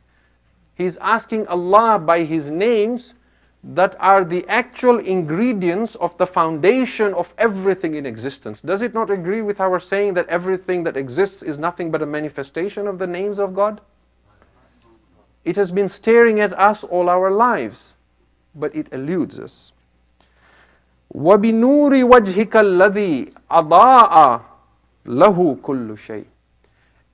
He's asking Allah by His names that are the actual ingredients of the foundation of everything in existence. Does it not agree with our saying that everything that exists is nothing but a manifestation of the names of God? It has been staring at us all our lives, but it eludes us. وَبِنُورِ وَجْهِكَ الَّذِي أَضَاءَ لَهُ كُلُّ شَيْءٍ.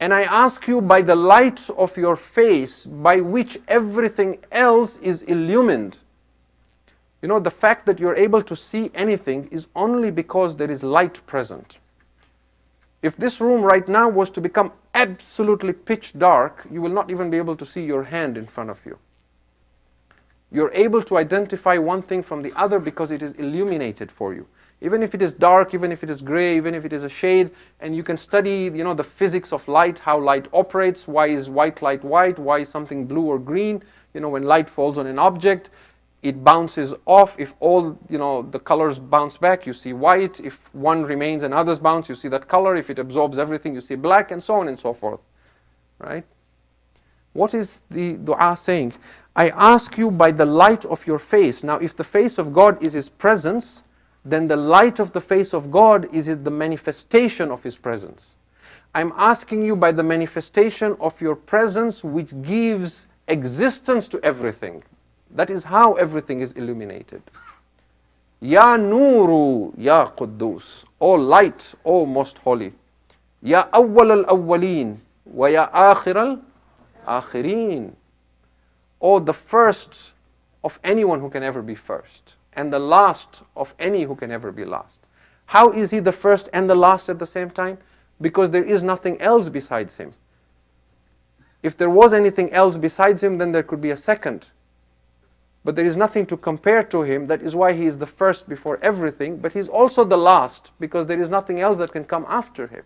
And I ask you by the light of your face by which everything else is illumined. You know, the fact that you're able to see anything is only because there is light present. If this room right now was to become absolutely pitch dark, you will not even be able to see your hand in front of you. You're able to identify one thing from the other because it is illuminated for you. Even if it is dark, even if it is gray, even if it is a shade, and you can study, the physics of light, how light operates, why is white light white, why is something blue or green, when light falls on an object, it bounces off. If all, the colors bounce back, you see white. If one remains and others bounce, you see that color. If it absorbs everything, you see black, and so on and so forth. Right? What is the dua saying? I ask you by the light of your face. Now, if the face of God is His presence, then the light of the face of God is the manifestation of His presence. I'm asking you by the manifestation of your presence which gives existence to everything. That is how everything is illuminated. Ya Nuru, Ya Quddus, O light, O most holy. Ya Awwal al-Awwaleen, wa Ya Akhir al-Akhirin. O the first of anyone who can ever be first, and the last of any who can ever be last. How is He the first and the last at the same time? Because there is nothing else besides Him. If there was anything else besides Him, then there could be a second. But there is nothing to compare to Him. That is why He is the first before everything. But He's also the last, because there is nothing else that can come after Him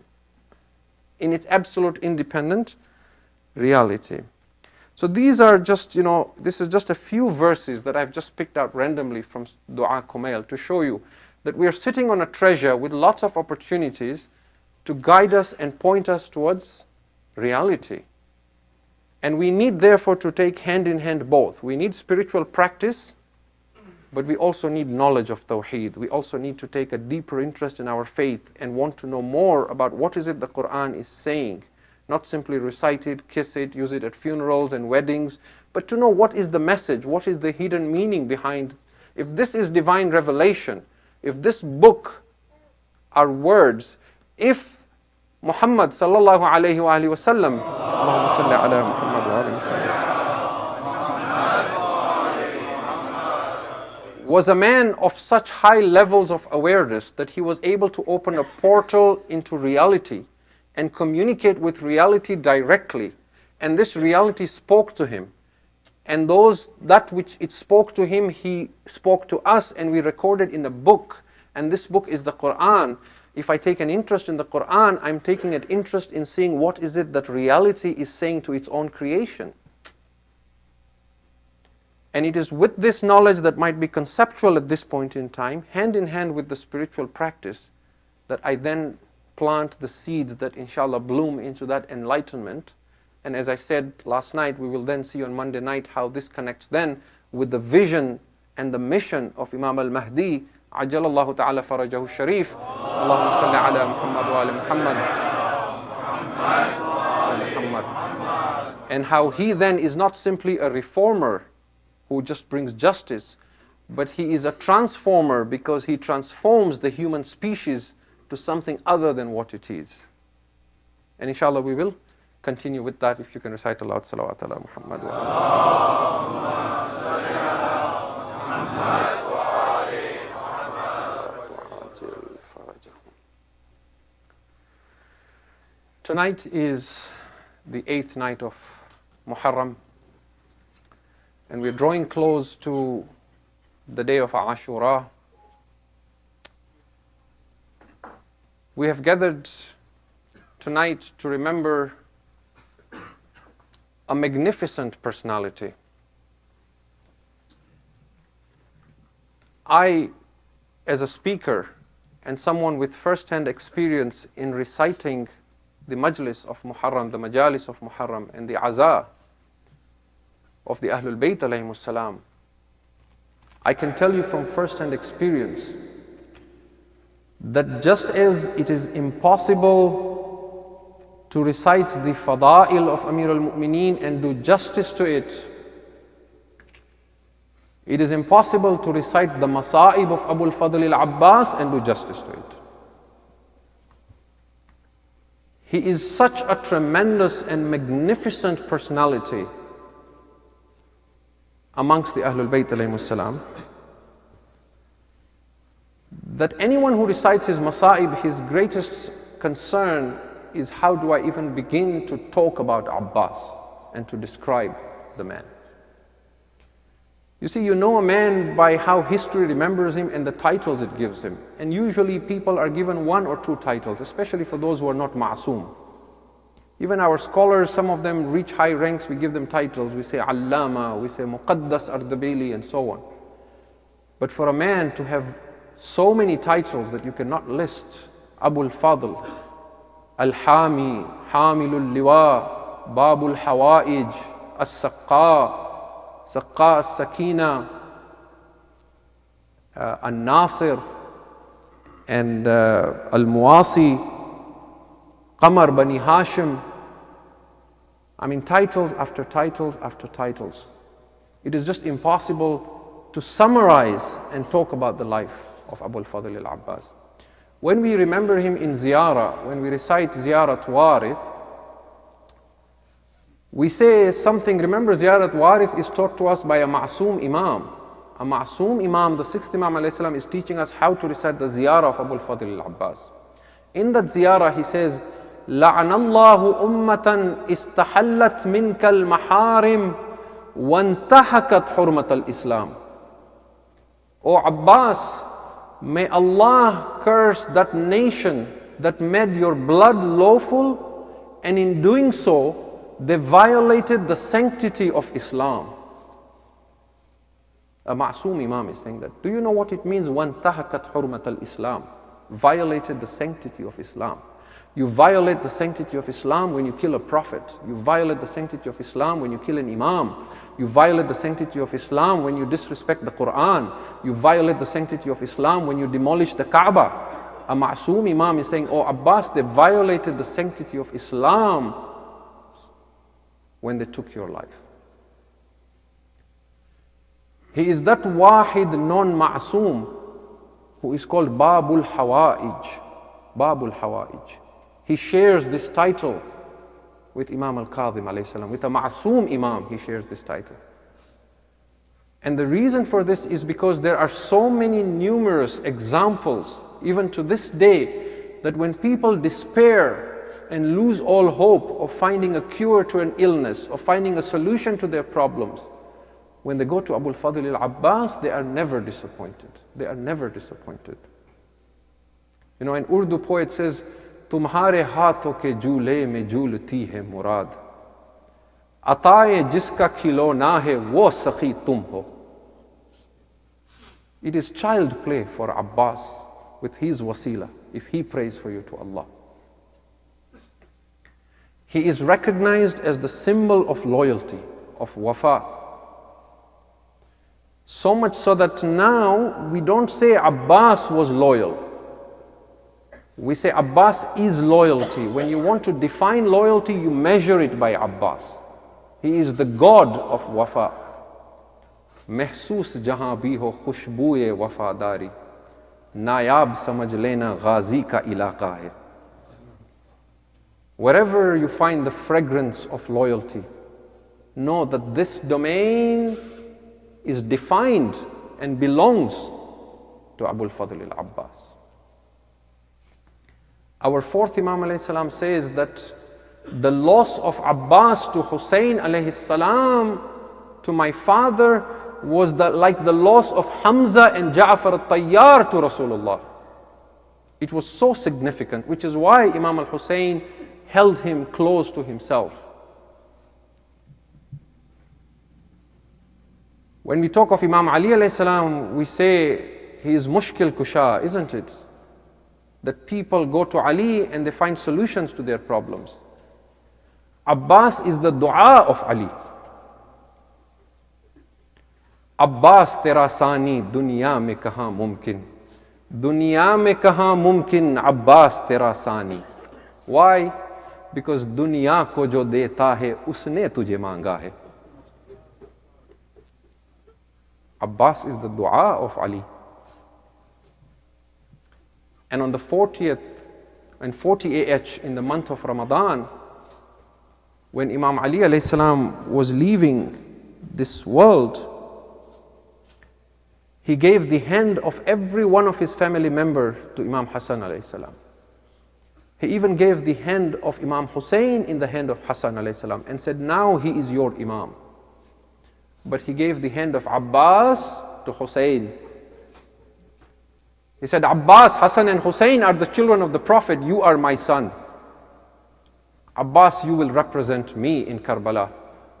in its absolute independent reality. So these are just, this is just a few verses that I've just picked out randomly from Dua Kumail to show you that we are sitting on a treasure with lots of opportunities to guide us and point us towards reality. And we need therefore to take hand in hand both. We need spiritual practice, but we also need knowledge of Tawheed. We also need to take a deeper interest in our faith and want to know more about what is it the Quran is saying. Not simply recite it, kiss it, use it at funerals and weddings, but to know what is the message, what is the hidden meaning behind. If this is divine revelation, if this book are words, if Muhammad sallallahu alayhi wa alihi wa sallam, Allahumma salli ala Muhammad wa ali Muhammad, was a man of such high levels of awareness that he was able to open a portal into reality and communicate with reality directly. And this reality spoke to him. And that which it spoke to him, he spoke to us, and we recorded in a book. And this book is the Quran. If I take an interest in the Quran, I'm taking an interest in seeing what is it that reality is saying to its own creation. And it is with this knowledge that might be conceptual at this point in time, hand in hand with the spiritual practice, that I then plant the seeds that inshallah bloom into that enlightenment. And as I said last night, we will then see on Monday night how this connects then with the vision and the mission of Imam al-Mahdi, Ajjalallahu ta'ala farajahu sharif. Allahumma salli ala Muhammad wa ali Muhammad. And how he then is not simply a reformer who just brings justice, but he is a transformer because he transforms the human species to something other than what it is. And inshallah we will continue with that if you can recite aloud salawat ala Muhammad wa Tonight is the 8th night of Muharram, and we're drawing close to the day of Ashura. We have gathered tonight to remember a magnificent personality. I, as a speaker and someone with first-hand experience in reciting the majlis of Muharram, the majalis of Muharram, and the aza of the Ahlul Bayt alayhimus salam, I can tell you from first-hand experience that just as it is impossible to recite the fada'il of Amir al-Mu'mineen and do justice to it, it is impossible to recite the masa'ib of Abu al-Fadl al-Abbas and do justice to it. He is such a tremendous and magnificent personality amongst the Ahlul Bayt alayhimus salam, that anyone who recites his masa'ib, his greatest concern is, how do I even begin to talk about Abbas and to describe the man? You see, you know a man by how history remembers him and the titles it gives him. And usually people are given 1 or 2 titles, especially for those who are not ma'soom. Even our scholars, some of them reach high ranks, we give them titles. We say Allama, we say Muqaddas Ardabili, and so on. But for a man to have so many titles that you cannot list: Abu al-Fadl, Al-Hami, Hamilul Liwa, Babul Hawaij, As-Saqqa, Saqqa As-Sakina, Al-Nasir, and Al-Muwasi, Qamar Bani Hashim. I mean, titles after titles after titles. It is just impossible to summarize and talk about the life of Abu al-Fadl al-Abbas. When we remember him in ziyarah, when we recite ziyarat warith, we say something. Remember, ziyarat warith is taught to us by a ma'soom imam. A ma'soom imam, the 6th Imam alayhi salam, is teaching us how to recite the ziyarah of Abu al-Fadl al-Abbas. In that ziyarah, he says, لَعَنَ اللَّهُ أُمَّةً إِسْتَحَلَّتْ مِنْكَ الْمَحَارِمِ وَانْتَحَكَتْ حُرْمَةَ الْإِسْلَامِ. O Abbas, may Allah curse that nation that made your blood lawful, and in doing so, they violated the sanctity of Islam. A ma'soom imam is saying that. Do you know what it means? وَانْتَحَكَتْ حُرْمَةَ الْإِسْلَامِ. Violated the sanctity of Islam. You violate the sanctity of Islam when you kill a prophet. You violate the sanctity of Islam when you kill an imam. You violate the sanctity of Islam when you disrespect the Quran. You violate the sanctity of Islam when you demolish the Kaaba. A ma'soom imam is saying, oh Abbas, they violated the sanctity of Islam when they took your life. He is that wahid non-ma'soom who is called Babul Hawaij. Babul Hawaij. He shares this title with Imam al-Kadhim alayhi salam. With a ma'soom imam, he shares this title. And the reason for this is because there are so many numerous examples, even to this day, that when people despair and lose all hope of finding a cure to an illness, or finding a solution to their problems, when they go to Abu al-Fadl al-Abbas, they are never disappointed. They are never disappointed. You know, an Urdu poet says, तुम्हारे हाथों के झूले में झूलती है मुराद, अताए जिसका खिलौना है वो सखी तुम हो. It is child play for Abbas with his wasila if he prays for you to Allah. He is recognized as the symbol of loyalty, of wafa. So much so that now we don't say Abbas was loyal. We say Abbas is loyalty. When you want to define loyalty, you measure it by Abbas. He is the God of wafa. Mehsoos jahan bhi ho khushboo-e wafadari, nayab samajh lena ghazi ka ilaqa hai. Wherever you find the fragrance of loyalty, know that this domain is defined and belongs to Abu al-Fadl al-Abbas. Our 4th Imam alayhi salam says that The loss of Abbas to Hussein alayhi salam, to my father, was like the loss of Hamza and Ja'far al-Tayyar to Rasulullah. It was so significant, which is why Imam al-Hussein held him close to himself. When we talk of Imam Ali alayhi salam, we say he is mushkil kusha, isn't it? That people go to Ali and they find solutions to their problems. Abbas is the dua of Ali. Abbas tera sani dunya mein kahan mumkin. Dunya mein kahan mumkin Abbas tera sani. Why? Because dunya ko jo deta hai usne tujhe manga hai. Abbas is the dua of Ali. And on the 40th and 40 AH in the month of Ramadan, when Imam Ali alayhi salam was leaving this world, he gave the hand of every one of his family members to Imam Hassan alayhi salam. He even gave the hand of Imam Hussein in the hand of Hassan alayhi salam and said, now he is your Imam. But he gave the hand of Abbas to Hussein. He said, Abbas, Hassan and Hussein are the children of the Prophet, you are my son. Abbas, you will represent me in Karbala.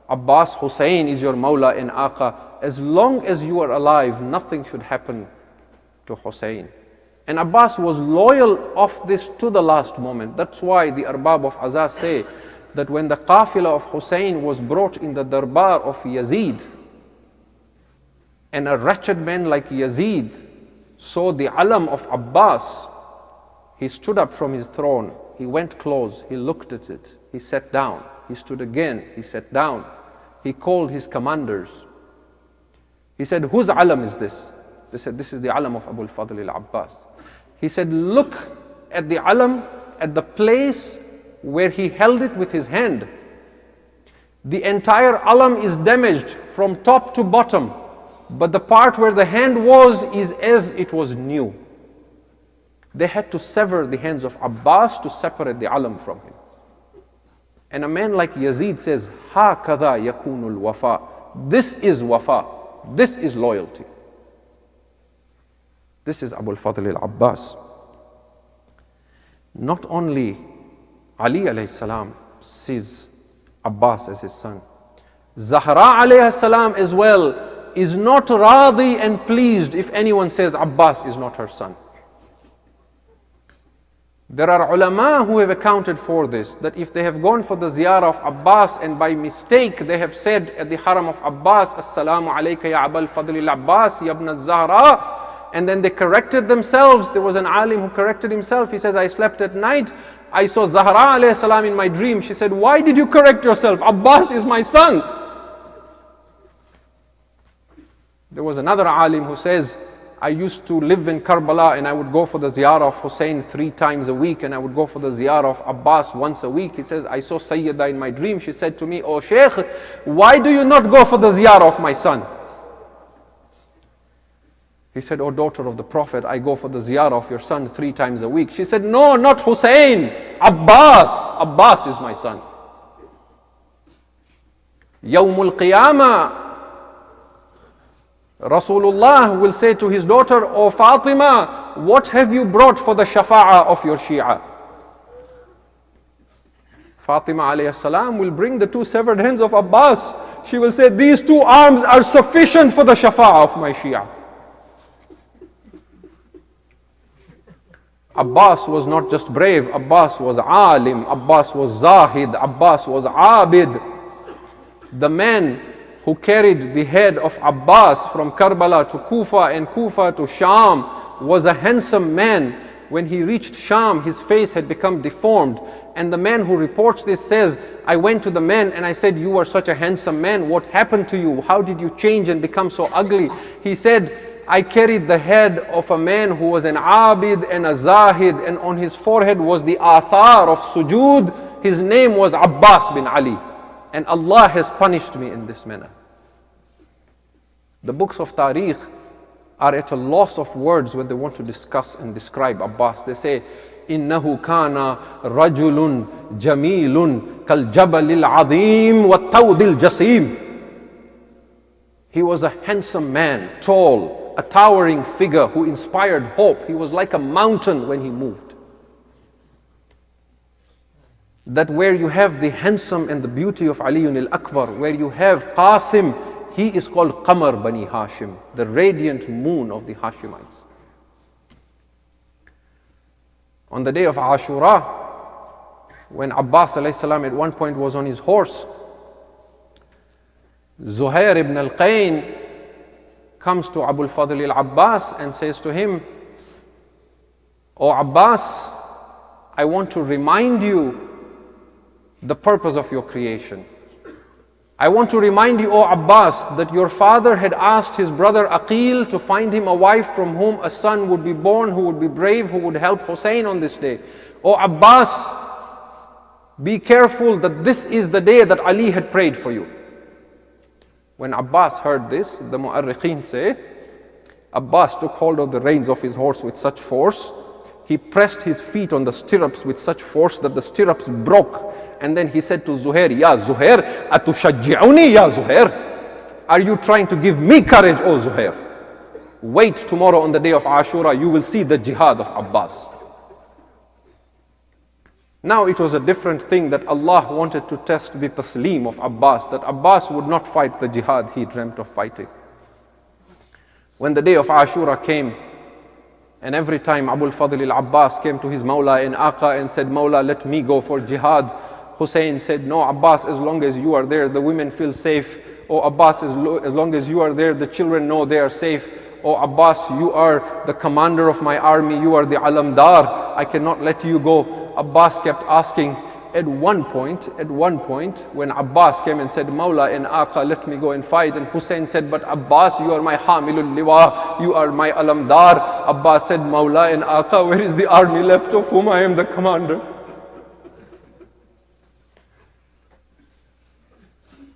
Abbas, Hussein is your Mawla and Aqa. As long as you are alive, nothing should happen to Hussein. And Abbas was loyal of this to the last moment. That's why the Arbab of Azaz say that when the qafila of Hussein was brought in the darbar of Yazid, and a wretched man like Yazid saw the alam of Abbas, he stood up from his throne, he went close, he looked at it, he sat down, he stood again, he sat down, he called his commanders. He said, whose alam is this? They said, this is the alam of Abu al-Fadl al-Abbas. He said, look at the alam, at the place where he held it with his hand. The entire alam is damaged from top to bottom, but the part where the hand was is as it was new. They had to sever the hands of Abbas to separate the alam from him. And a man like Yazid says, هَكَذَا يَكُونُ الْوَفَاء. This is wafa. This is loyalty. This is Abu al-Fadl al-Abbas. Not only Ali alayhi salam sees Abbas as his son, Zahra alayhi salam as well is not radi and pleased if anyone says Abbas is not her son. There are ulama who have accounted for this, that if they have gone for the ziyarah of Abbas and by mistake they have said at the haram of Abbas, Assalamu alayka ya Abul Fadl al-Abbas ya ibn al-Zahra, and then they corrected themselves. There was an alim who corrected himself. He says, I slept at night, I saw Zahra alayhi salam in my dream. She said, why did you correct yourself? Abbas is my son. There was another alim who says, I used to live in Karbala and I would go for the ziyarah of Hussein 3 times a week and I would go for the ziyarah of Abbas once a week. He says, I saw Sayyida in my dream. She said to me, oh Shaykh, why do you not go for the ziyarah of my son? He said, oh daughter of the Prophet, I go for the ziyarah of your son 3 times a week. She said, no, not Hussein, Abbas. Abbas is my son. Yawmul Qiyamah, Rasulullah will say to his daughter, O Fatima, what have you brought for the shafa'ah of your Shia? Fatima alayhi salam will bring the 2 severed hands of Abbas. She will say, these 2 arms are sufficient for the shafa'ah of my Shia. Abbas was not just brave, Abbas was alim, Abbas was zahid, Abbas was abid. The man who carried the head of Abbas from Karbala to Kufa and Kufa to Sham was a handsome man. When he reached Sham, his face had become deformed. And the man who reports this says, I went to the man and I said, you are such a handsome man. What happened to you? How did you change and become so ugly? He said, I carried the head of a man who was an abid and a zahid, and on his forehead was the athar of sujood. His name was Abbas bin Ali. And Allah has punished me in this manner. The books of Tariq are at a loss of words when they want to discuss and describe Abbas. They say, إِنَّهُ كَانَ رَجُلٌ جَمِيلٌ كَالْجَبَلِ الْعَظِيمِ وَالتَّوْدِ الْجَسِيمِ. He was a handsome man, tall, a towering figure who inspired hope. He was like a mountain when he moved. That where you have the handsome and the beauty of Ali al-Akbar, where you have Qasim, he is called Qamar Bani Hashim, the radiant moon of the Hashimites. On the day of Ashura, when Abbas alayhi salam at one point was on his horse, Zuhair ibn al-Qayn comes to Abu al-Fadl al-Abbas and says to him, "O Abbas, I want to remind you the purpose of your creation. I want to remind you, O Abbas, that your father had asked his brother Aqil to find him a wife from whom a son would be born, who would be brave, who would help Hussein on this day. O Abbas, be careful that this is the day that Ali had prayed for you." When Abbas heard this, the Mu'arriqeen say, Abbas took hold of the reins of his horse with such force, he pressed his feet on the stirrups with such force that the stirrups broke. And then he said to Zuhair, "Ya Zuhair, atushajji'uni ya Zuhair? Are you trying to give me courage, O Zuhair? Wait tomorrow on the day of Ashura, you will see the jihad of Abbas." Now it was a different thing that Allah wanted to test the taslim of Abbas, that Abbas would not fight the jihad he dreamt of fighting. When the day of Ashura came, and every time Abu al-Fadl al-Abbas came to his Mawla in Aqa and said, "Mawla, let me go for jihad," Hussein said, "No, Abbas, as long as you are there, the women feel safe. Oh Abbas, as long as you are there, the children know they are safe. Oh Abbas, you are the commander of my army, you are the alamdar, I cannot let you go." Abbas kept asking. At one point, when Abbas came and said, "Mawla in Aqa, let me go and fight," and Hussein said, "But Abbas, you are my Hamilul Liwa, you are my alamdar." Abbas said, "Mawla in Aqa, where is the army left of whom I am the commander?"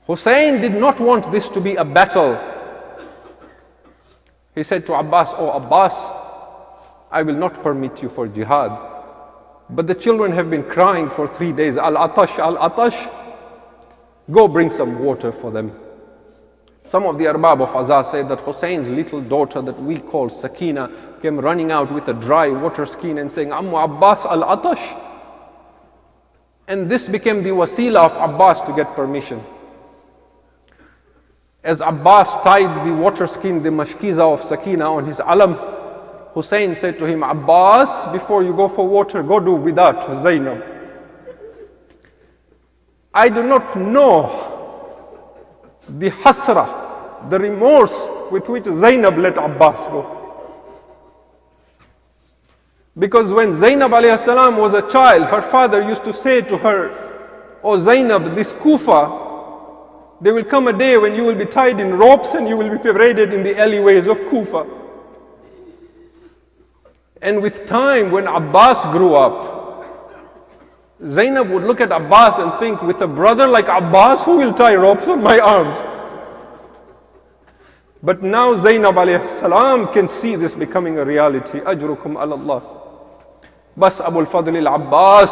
Hussein did not want this to be a battle. He said to Abbas, "Oh Abbas, I will not permit you for jihad. But the children have been crying for 3 days. Al-Atash, Al-Atash. Go bring some water for them." Some of the Arbab of Azaz said that Hussein's little daughter that we call Sakina came running out with a dry water skin and saying, "Ammu Abbas, Al-Atash." And this became the wasila of Abbas to get permission. As Abbas tied the water skin, the mashkiza of Sakina on his alam, Hussein said to him, "Abbas, before you go for water, go do bidat Zainab." I do not know the hasra, the remorse with which Zainab let Abbas go. Because when Zainab alayhi salam was a child, her father used to say to her, "Oh Zainab, this Kufa, there will come a day when you will be tied in ropes and you will be paraded in the alleyways of Kufa." And with time, when Abbas grew up, Zainab would look at Abbas and think, with a brother like Abbas, who will tie ropes on my arms? But now Zainab alayhi salam can see this becoming a reality. Ajrukum ala Allah. Bas Abu al-Fadl al-Abbas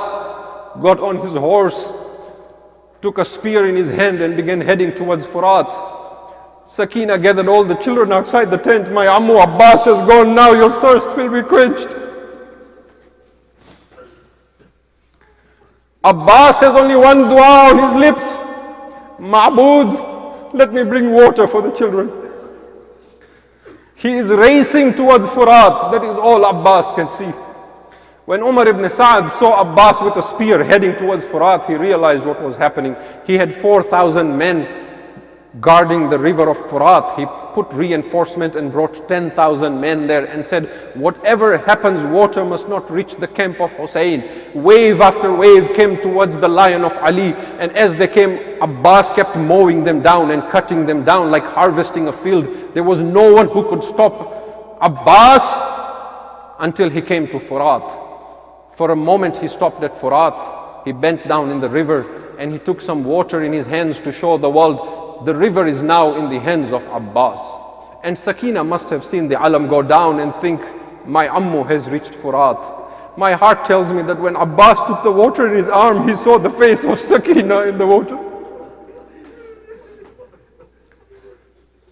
got on his horse, took a spear in his hand and began heading towards Furat. Sakina gathered all the children outside the tent. "My Ammu Abbas has gone now, your thirst will be quenched." Abbas has only one dua on his lips. "Ma'bud, let me bring water for the children." He is racing towards Furat. That is all Abbas can see. When Umar ibn Sa'd saw Abbas with a spear heading towards Furat, he realized what was happening. He had 4,000 men guarding the river of Furat. He put reinforcement and brought 10,000 men there and said, "Whatever happens, water must not reach the camp of Hussein." Wave after wave came towards the lion of Ali, and as they came, Abbas kept mowing them down and cutting them down like harvesting a field. There was no one who could stop Abbas until he came to Furat. For a moment he stopped at Furat. He bent down in the river and he took some water in his hands to show the world, the river is now in the hands of Abbas. And Sakina must have seen the alam go down and think, "My Ammu has reached Furat." My heart tells me that when Abbas took the water in his arm, he saw the face of Sakina in the water.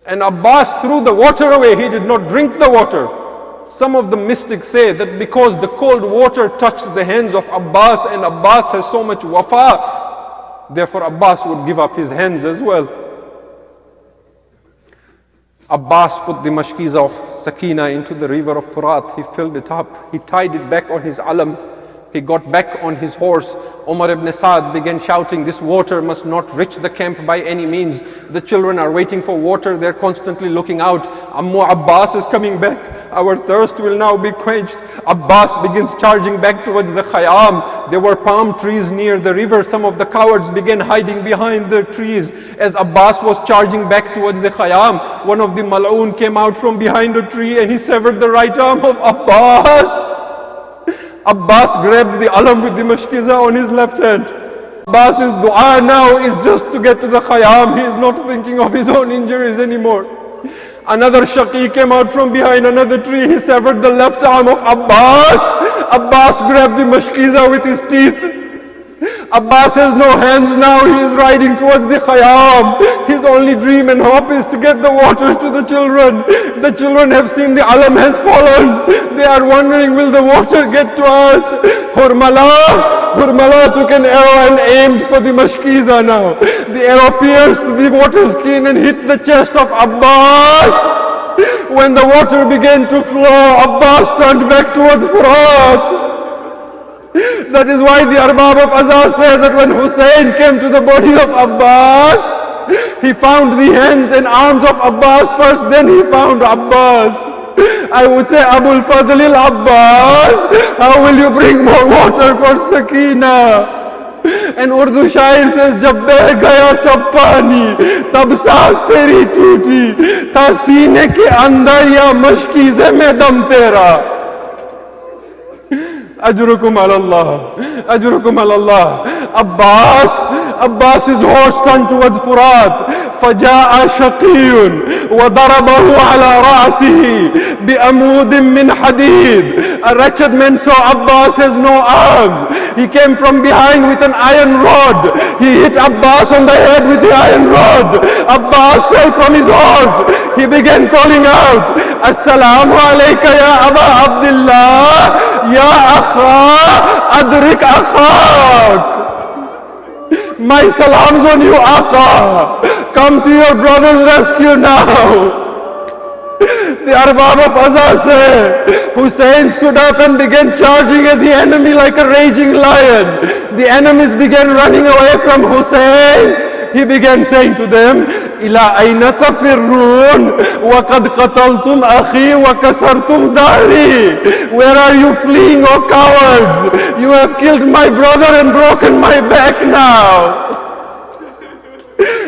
And Abbas threw the water away. He did not drink the water. Some of the mystics say that because the cold water touched the hands of Abbas and Abbas has so much wafa, therefore Abbas would give up his hands as well. Abbas put the mashkiza of Sakina into the river of Furat. He filled it up. He tied it back on his alam. He got back on his horse. Umar ibn Sa'd began shouting, this water must not reach the camp by any means. The children are waiting for water. They're constantly looking out. Ammu Abbas is coming back. Our thirst will now be quenched. Abbas begins charging back towards the Khayyam. There were palm trees near the river. Some of the cowards began hiding behind the trees. As Abbas was charging back towards the Khayyam, one of the Mal'oon came out from behind a tree and he severed the right arm of Abbas. Abbas grabbed the alam with the mashkiza on his left hand. Abbas's dua now is just to get to the Khayyam. He is not thinking of his own injuries anymore. Another Shaqi came out from behind another tree. He severed the left arm of Abbas. Abbas grabbed the mashkiza with his teeth. Abbas has no hands now. He is riding towards the Khayyam. His only dream and hope is to get the water to the children. The children have seen the alam has fallen. They are wondering, will the water get to us? Hurmala took an arrow and aimed for the mashkiza now. The arrow pierced the water skin and hit the chest of Abbas. When the water began to flow, Abbas turned back towards Furat. That is why the Arbab of Azhar said that when Hussein came to the body of Abbas, he found the hands and arms of Abbas first, then he found Abbas. I would say, Abul Fadlil Abbas, how will you bring more water for Sakina? And Urdu Shair says, Jab beh gaya sab pani, tab saas teri tooti, tha seene ke andar ya mashkize mein dam tera. Ajrukum alallah, Ajrukum alallah. Abbas's horse turned towards Furat. فجاء شقي وضربه على رأسه بأمود من حديد. A wretched man saw Abbas has no arms. He came from behind with an iron rod. He hit Abbas on the head with the iron rod. Abbas fell from his horse. He began calling out, Assalamu alayka ya Aba Abdullah, ya akha, adrik akhak. My salams on you, Aqa. Come to your brother's rescue now. The Arbab of Azhar say, Hussein stood up and began charging at the enemy like a raging lion. The enemies began running away from Hussein. He began saying to them, Ila ayna tafirrun wa qad qataltum akhi wa kasartum dari. Where are you fleeing, O cowards? You have killed my brother and broken my back now.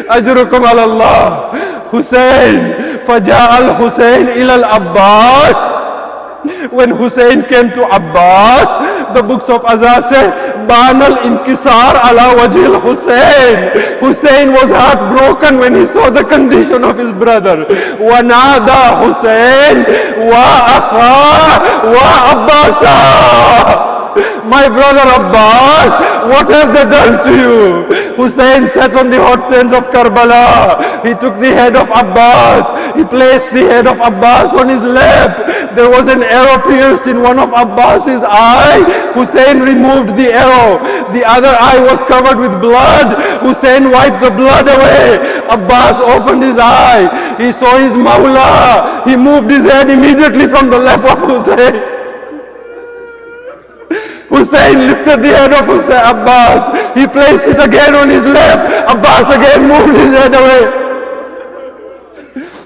Ajrukum ala Allah. Hussein, Faja'al Hussein ila al-Abbas. When Hussein came to Abbas, the books of Azhar say, Banal inkisar ala wajil Hussein. Hussein was heartbroken when he saw the condition of his brother. Wanada Hussein wa akha wa Abbasa. My brother Abbas, what has they done to you? Hussein sat on the hot sands of Karbala. He took the head of Abbas. He placed the head of Abbas on his lap. There was an arrow pierced in one of Abbas's eye. Hussein removed the arrow. The other eye was covered with blood. Hussein wiped the blood away. Abbas opened his eye. He saw his Mawla. He moved his head immediately from the lap of Hussein. Hussein lifted the head of Hussein Abbas. He placed it again on his lap. Abbas again moved his head away.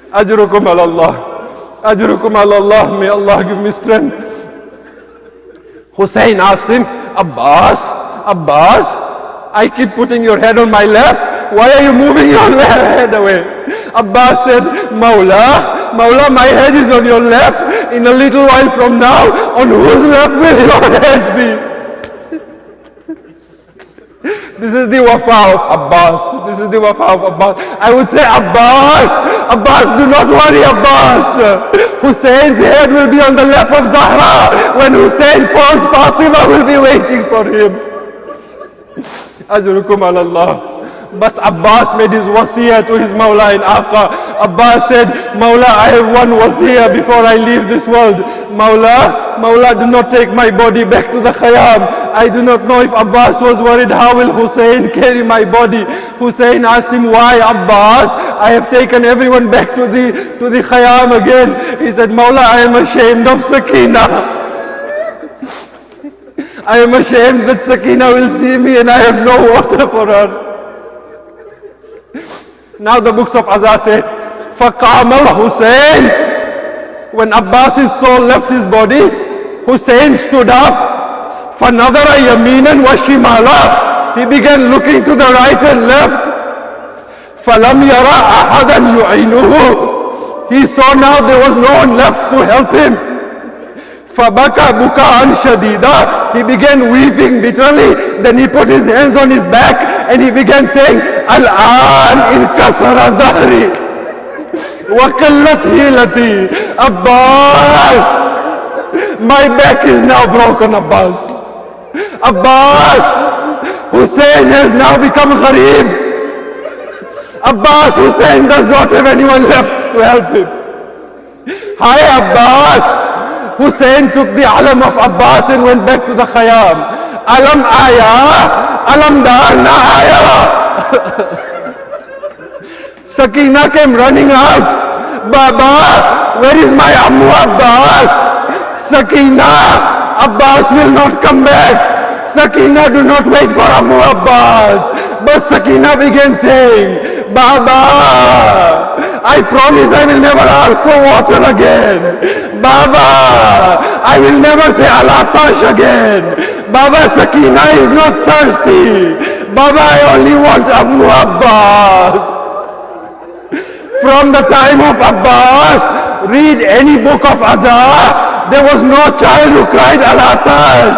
Ajrukum ala Allah. Ajrukum ala Allah. May Allah give me strength. Hussein asked him, Abbas, I keep putting your head on my lap. Why are you moving your head away? Abbas said, Mawla, my head is on your lap. In a little while from now, on whose lap will your head be? This is the wafa of Abbas. This is the wafa of Abbas. I would say, Abbas, Abbas, do not worry, Abbas. Hussein's head will be on the lap of Zahra. When Hussein falls, Fatima will be waiting for him. Ajrukum ala Allah. But Abbas made his wasiyah to his Mawla in Aqa. Abbas said, Mawla, I have one wasiyah before I leave this world. Mawla, do not take my body back to the Khayyam. I do not know if Abbas was worried, how will Hussein carry my body? Hussein asked him, why, Abbas? I have taken everyone back to the Khayyam again. He said, Mawla, I am ashamed of Sakina. I am ashamed that Sakina will see me and I have no water for her. Now the books of Azhar say, فَقَامَ الْحُسَيْنِ. When Abbas's soul left his body, Hussein stood up. فَنَظَرَ يَمِينًا وَشِمَالًا. He began looking to the right and left. فَلَمْ يَرَ أَحَدًا يُعِينُهُ. He saw now there was no one left to help him. فَبَكَى بُكَاءً شَدِيدًا. He began weeping bitterly. Then he put his hands on his back and he began saying, الآن انكسر ظهري وقلت هيلتي. Abbas, my back is now broken, Abbas. Abbas, Hussein has now become gharib. Abbas, Hussein does not have anyone left to help him. Hi, Abbas. Hussein took the alam of Abbas and went back to the Khayyam. Alam aya, alam dar na aya. Sakina came running out. Baba, where is my Ammu Abbas? Sakina, Abbas will not come back. Sakina, do not wait for Ammu Abbas. But Sakina began saying, Baba, I promise I will never ask for water again. Baba, I will never say Al-Atash again. Baba, Sakina is not thirsty. Baba, I only want Ammu Abbas. From the time of Abbas, read any book of Azhar, there was no child who cried Al-Atash.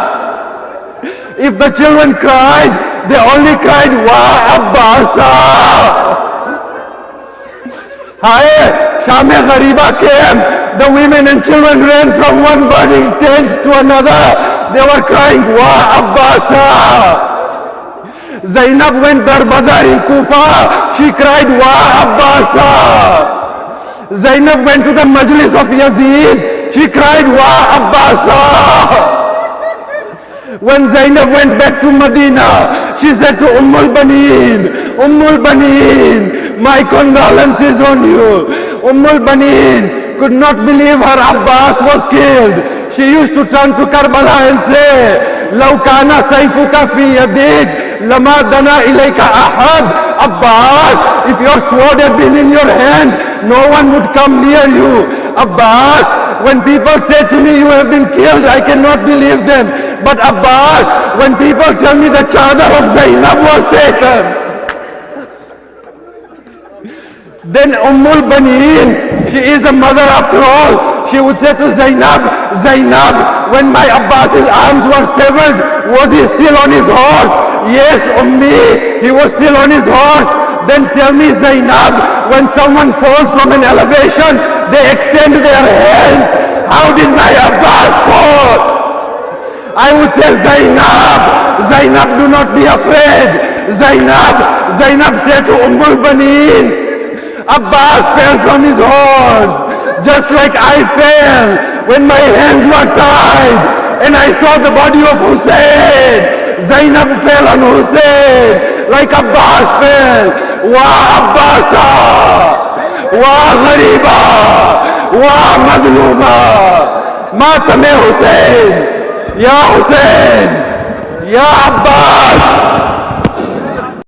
If the children cried, they only cried Wa Abbasa. Sham-e Ghariba came. The women and children ran from one burning tent to another. They were crying Wa Abbasa. Zainab went Darbadar in Kufa. She cried Wa Abbasa. Zainab went to the Majlis of Yazid. She cried Wa Abbasa. When Zainab went back to Medina, she said to Ummul Baneen, my condolences on you. Ummul Baneen could not believe her Abbas was killed. She used to turn to Karbala and say, لو كان سيفك في يدك لما دنا إليك أحد. Abbas, if your sword had been in your hand, no one would come near you. Abbas, when people say to me you have been killed, I cannot believe them. But Abbas, when people tell me the chadar of Zainab was taken, then Ummul Baneen, she is a mother after all, she would say to Zainab, Zainab, when my Abbas's arms were severed, was he still on his horse? Yes, Ummi, he was still on his horse. Then tell me, Zainab, when someone falls from an elevation, they extend their hands. How did my Abbas fall? I would say, Zainab, do not be afraid. Zainab said to Ummul Baneen, Abbas fell from his horse, just like I fell when my hands were tied and I saw the body of Hussein. Zainab fell on Hussein like Abbas fell. Wa Abbasa, wa Ghariba, wa Madluma, Matame Hussein, Ya Hussein, Ya Abbas.